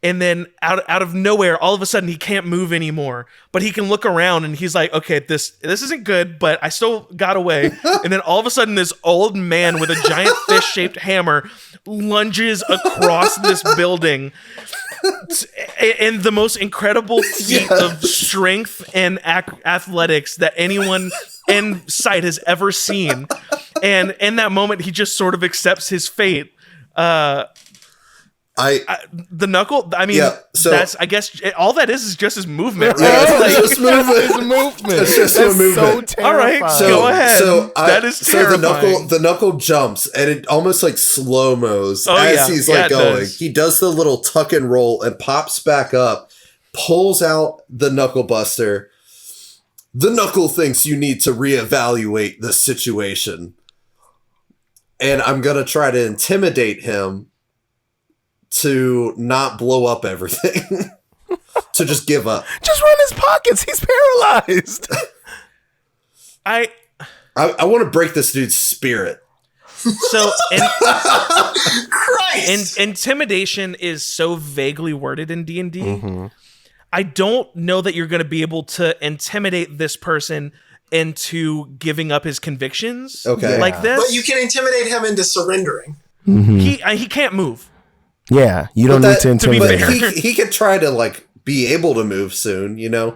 And then out of nowhere, all of a sudden he can't move anymore, but he can look around and he's like, okay, this isn't good, but I still got away. And then all of a sudden this old man with a giant fish-shaped hammer lunges across this building in the most incredible feat of strength and athletics that anyone in sight has ever seen. And in that moment, he just sort of accepts his fate. The Knuckle, I mean, that's, I guess, all that is just his movement, right? It's just movement. It's just a movement. So all right, go ahead. That is terrifying. The Knuckle jumps, and it almost like slow-mos as he's like going. He does the little tuck and roll and pops back up, pulls out the Knuckle Buster. The Knuckle thinks you need to reevaluate the situation. And I'm going to try to intimidate him to not blow up everything. To just give up. Just run his pockets. He's paralyzed. I want to break this dude's spirit. So, Christ! Intimidation is so vaguely worded in D&D. Mm-hmm. I don't know that you're going to be able to intimidate this person into giving up his convictions like this. But you can intimidate him into surrendering. Mm-hmm. He can't move. Yeah, you don't need to intimidate him. But he could try to like be able to move soon, you know?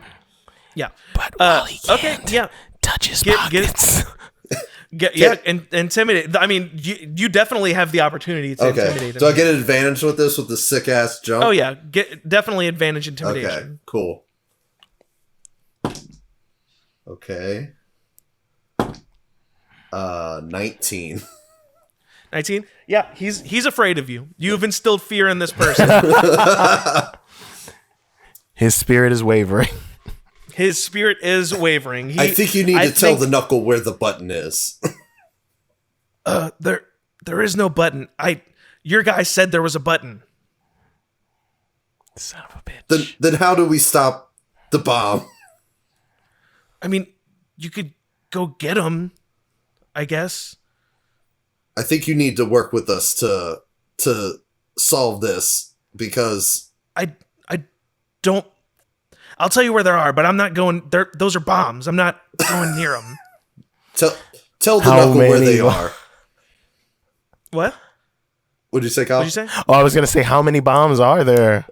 Yeah. But while he can't touch his pockets. Intimidate. I mean, you definitely have the opportunity to intimidate him. Do I get an advantage with this, with the sick-ass jump? Oh, yeah. Definitely advantage intimidation. Okay, cool. Okay. 19. 19? Yeah, he's afraid of you. You've instilled fear in this person. His spirit is wavering. His spirit is wavering. I think you need to tell the Knuckle where the button is. There is no button. Your guy said there was a button. Son of a bitch. Then how do we stop the bomb? I mean, you could go get him, I guess. I think you need to work with us to solve this, because I don't. I'll tell you where there are, but I'm not going there. Those are bombs. I'm not going near them. Tell the Knuckle where they are. What? What'd you say, Kyle? What'd you say? Oh, I was going to say, how many bombs are there?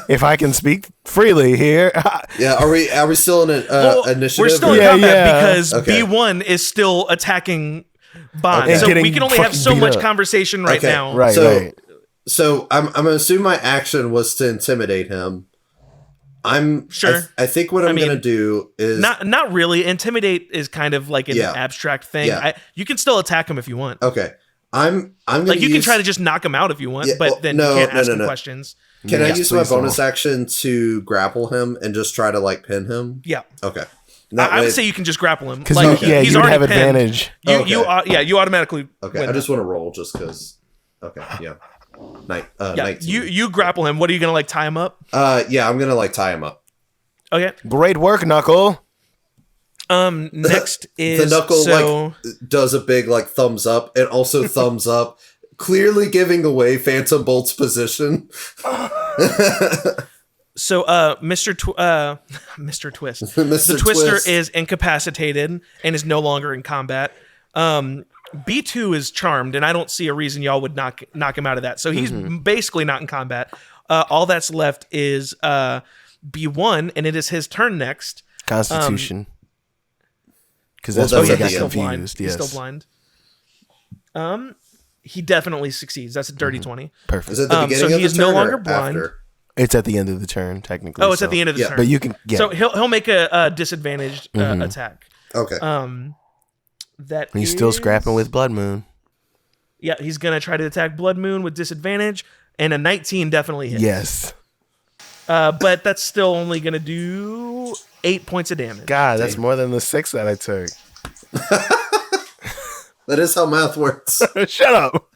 If I can speak freely here. Yeah, are we still in an initiative? We're still in combat because B1 is still attacking Bond. So we can only have so much conversation right now. Right. So I'm gonna assume my action was to intimidate him. I'm sure. I think what I'm gonna do is not really. Intimidate is kind of like an abstract thing. Yeah. You can still attack him if you want. Okay. I'm gonna like you can try to just knock him out if you want, but then you can't ask him questions. Can I use my bonus action to grapple him and just try to like pin him? Yeah. Okay. I would say you can just grapple him because like, he's already have advantage. You automatically. Okay. I just want to roll just because. Okay. Yeah. 19. You grapple him. What are you gonna like tie him up? Yeah, I'm gonna like tie him up. Okay. Great work, Knuckle. Next is the Knuckle like does a big like thumbs up and also thumbs up, clearly giving away Phantom Bolt's position. So, Mr. Twist, the Twister is incapacitated and is no longer in combat. B2 is charmed, and I don't see a reason y'all would knock him out of that. So he's basically not in combat. All that's left is B1, and it is his turn next. Constitution. Because that's why he got confused. He's still blind. He definitely succeeds. That's a dirty 20. Perfect. Is it the beginning so of he is the turn no longer or blind. after? It's at the end of the turn, technically. Oh, it's at the end of the turn. But you can So he'll make a disadvantaged attack. Okay. He's still scrapping with Bloodmoon. Yeah, he's gonna try to attack Bloodmoon with disadvantage, and a 19 definitely hits. Yes. But that's still only gonna do 8 points of damage. God, that's more than the 6 that I took. That is how math works. Shut up.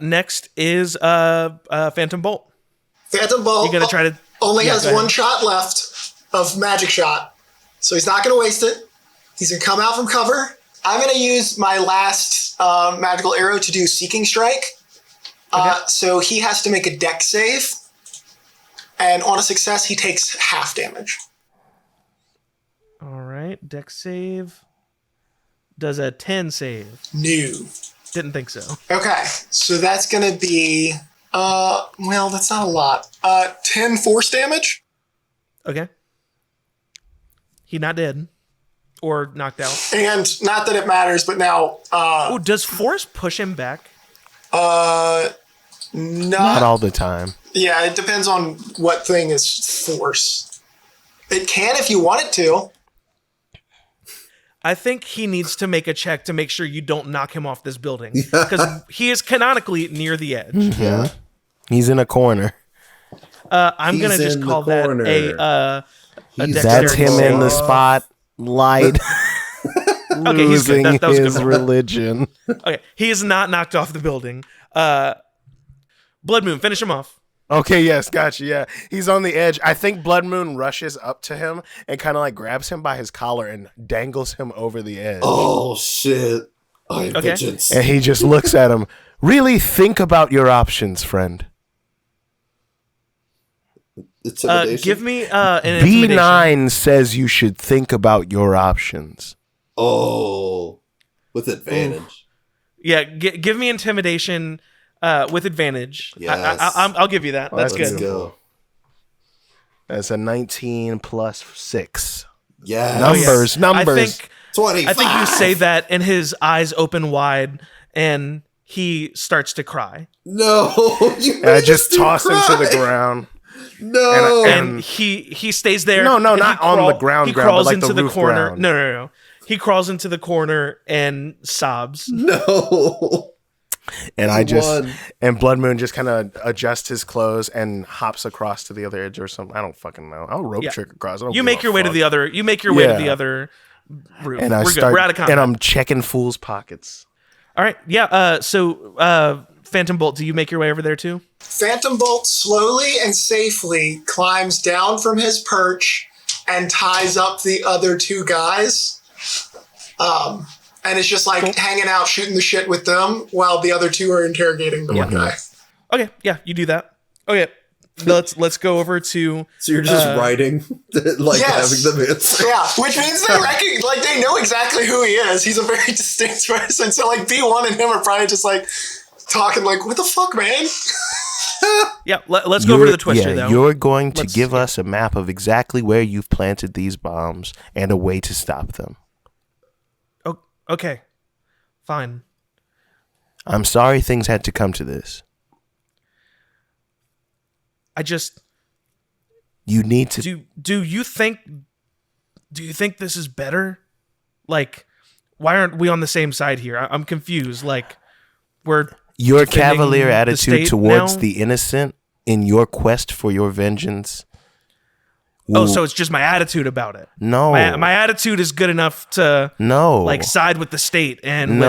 Next is Phantom Bolt. Phantom Bolt You're gonna try to only has one shot left of magic shot, so he's not gonna waste it. He's gonna come out from cover. I'm gonna use my last magical arrow to do Seeking Strike. So he has to make a dex save, and on a success, he takes half damage. All right, dex save. Does a 10 save? No. Didn't think so. Okay, so that's gonna be well, that's not a lot. 10 force damage. Okay. He not dead. Or knocked out. And not that it matters, but now does force push him back? Not all the time. Yeah, it depends on what thing is force. It can if you want it to. I think he needs to make a check to make sure you don't knock him off this building. Because he is canonically near the edge. Yeah. He's in a corner. I'm going to just call that a that's him in the spotlight. Okay, he's good. Losing That was his good. religion. Okay, he is not knocked off the building. Bloodmoon, finish him off. Okay, yes, gotcha, yeah. He's on the edge. I think Bloodmoon rushes up to him and kind of like grabs him by his collar and dangles him over the edge. Oh, shit. I have Okay. vengeance. And he just looks at him. Really think about your options, friend. Intimidation? Give me an intimidation. B9 says you should think about your options. Oh, with advantage. Yeah, give me intimidation with advantage. Yes. I'll give you that. That's Let's good. Go. That's a 19 plus 6. Yes. Numbers. I think you say that, and his eyes open wide, and he starts to cry. No, And I just toss him to the ground. No. And he stays there. No, and not on the ground, He but crawls like into the the roof corner. ground. No. He crawls into the corner and sobs. No. And and Bloodmoon just kind of adjusts his clothes and hops across to the other edge or something. I don't fucking know. I'll rope trick across. You make your way to the other. You make your way to the other roof. And We're good. We're out of combat. And I'm checking fools' pockets. All right. Yeah. So Phantom Bolt, do you make your way over there too? Phantom Bolt slowly and safely climbs down from his perch and ties up the other two guys. And it's just like hanging out, shooting the shit with them while the other two are interrogating the one guy. Okay. Yeah, you do that. Okay. Let's go over to. So you're just writing, like Yes. having them answer. Yeah, which means they know exactly who he is. He's a very distinct person. So like B1 and him are probably just like talking like, what the fuck, man? Yeah, let's go over to the Twister though. You're going to give us a map of exactly where you've planted these bombs and a way to stop them. Okay. Fine. I'm sorry things had to come to this. You need to... Do you think this is better? Like, why aren't we on the same side here? I'm confused. Like, we're... Your cavalier attitude towards now? the innocent in your quest for your vengeance. Oh, so it's just my attitude about it. No. My attitude is good enough to like side with the state and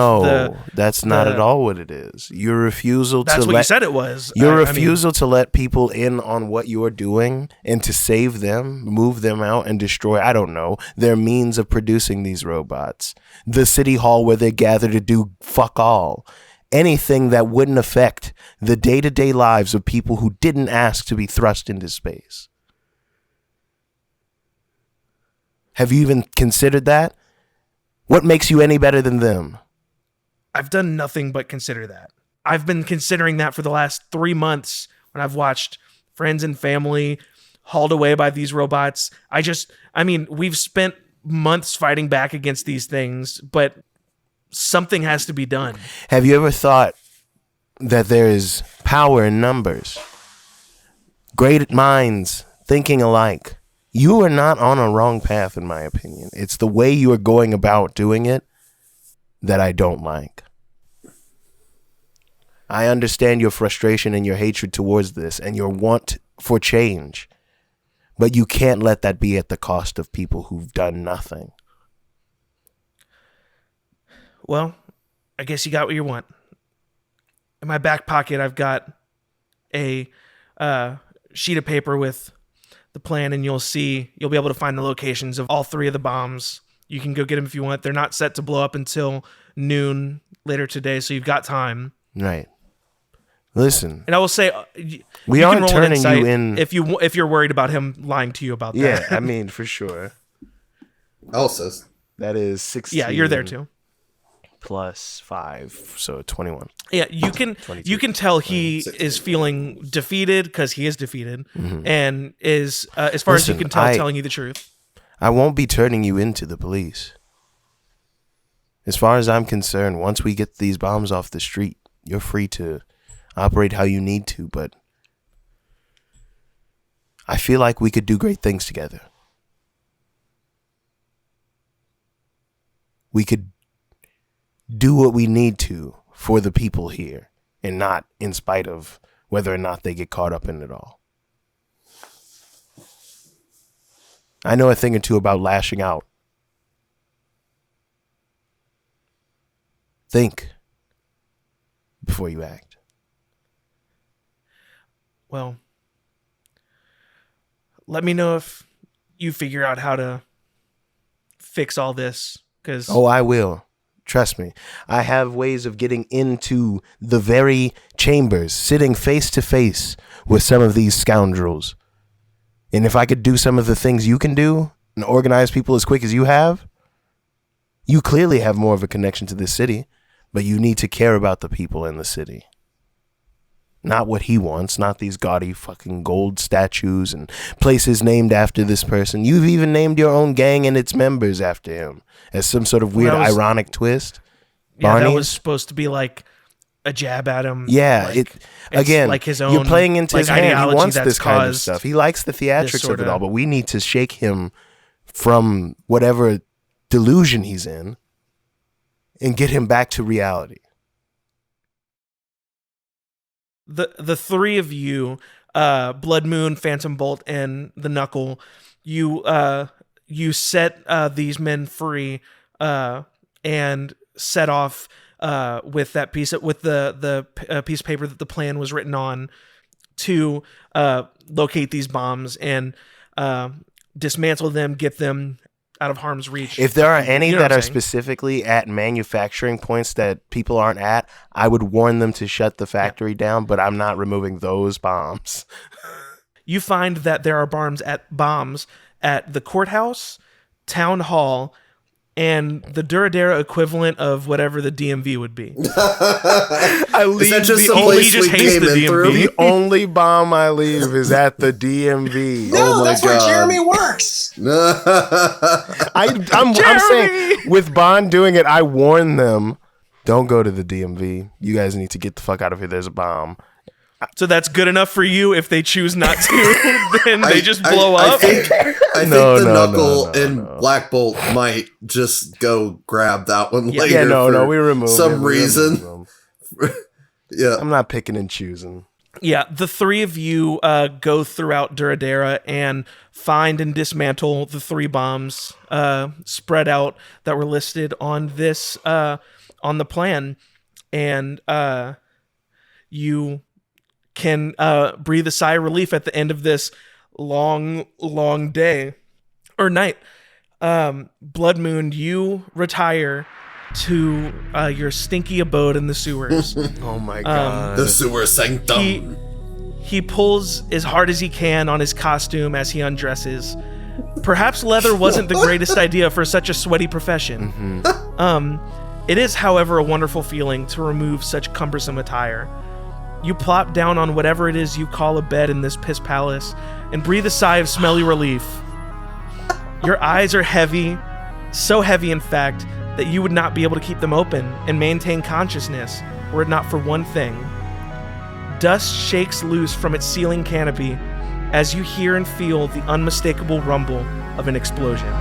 that's not at all what it is. Your refusal That's what you said it was. Your refusal to let people in on what you're doing and to save them, move them out and destroy, I don't know, their means of producing these robots. The city hall where they gather to do fuck all. Anything that wouldn't affect the day-to-day lives of people who didn't ask to be thrust into space. Have you even considered that? What makes you any better than them? I've done nothing but consider that. I've been considering that for the last 3 months when I've watched friends and family hauled away by these robots. We've spent months fighting back against these things, but something has to be done. Have you ever thought that there is power in numbers? Great minds thinking alike. You are not on a wrong path, in my opinion. It's the way you are going about doing it that I don't like. I understand your frustration and your hatred towards this and your want for change, but you can't let that be at the cost of people who've done nothing. Well, I guess you got what you want. In my back pocket, I've got a sheet of paper with the plan, and you'll be able to find the locations of all 3 of the bombs. You can go get them if you want. They're not set to blow up until noon later today, so you've got time. Right. Listen. And I will say, we aren't turning you in if you're worried about him lying to you about that. Yeah, I mean, for sure. Also, that is 16. Yeah, you're there too. Plus 5, so 21. Yeah, you can tell he is feeling defeated because he is defeated, and is as far as you can tell, telling you the truth. I won't be turning you into the police. As far as I'm concerned, once we get these bombs off the street, you're free to operate how you need to, but I feel like we could do great things together. We could do what we need to for the people here and not in spite of whether or not they get caught up in it all. I know a thing or two about lashing out. Think before you act. Well, let me know if you figure out how to fix all this. Oh, I will. Trust me, I have ways of getting into the very chambers, sitting face to face with some of these scoundrels. And if I could do some of the things you can do and organize people as quick as you have, you clearly have more of a connection to this city, but you need to care about the people in the city. Not what he wants, not these gaudy fucking gold statues and places named after this person. You've even named your own gang and its members after him as some sort of weird ironic twist. Yeah, Barney's? That was supposed to be like a jab at him. Yeah, like, again, like his own, you're playing into his hand. He wants this kind of stuff. stuff. He likes the theatrics of it all, but we need to shake him from whatever delusion he's in and get him back to reality. The 3 of you, Bloodmoon, Phantom Bolt, and the Knuckle, you set these men free and set off with that piece with the piece of paper that the plan was written on to locate these bombs and dismantle them, get them out of harm's reach. If there are any that are specifically at manufacturing points that people aren't at, I would warn them to shut the factory down, but I'm not removing those bombs. You find that there are bombs at the courthouse, town hall, and the Duradera equivalent of whatever the DMV would be. I leave is that just the place we came in through? The only bomb I leave is at the DMV. No, that's where Jeremy works. I'm saying, with Bond doing it, I warn them Don't go to the DMV. You guys need to get the fuck out of here. There's a bomb. So that's good enough for you. If they choose not to, then they just blow up. I think the Knuckle and Black Bolt might just go grab that one later. Yeah, no, we removed some reason. Yeah, I'm not picking and choosing. Yeah, the three of you go throughout Duradera and find and dismantle the 3 bombs spread out that were listed on this on the plan, and you can breathe a sigh of relief at the end of this long day or night. Bloodmoon, you retire to your stinky abode in the sewers. Oh my god. The sewer sanctum. He pulls as hard as he can on his costume as he undresses. Perhaps leather wasn't the greatest idea for such a sweaty profession. It is, however, a wonderful feeling to remove such cumbersome attire. You plop down on whatever it is you call a bed in this piss palace and breathe a sigh of smelly relief. Your eyes are heavy, so heavy in fact, that you would not be able to keep them open and maintain consciousness were it not for one thing. Dust shakes loose from its ceiling canopy as you hear and feel the unmistakable rumble of an explosion.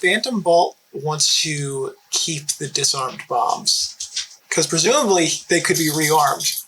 Phantom Bolt wants to keep the disarmed bombs, because presumably they could be rearmed.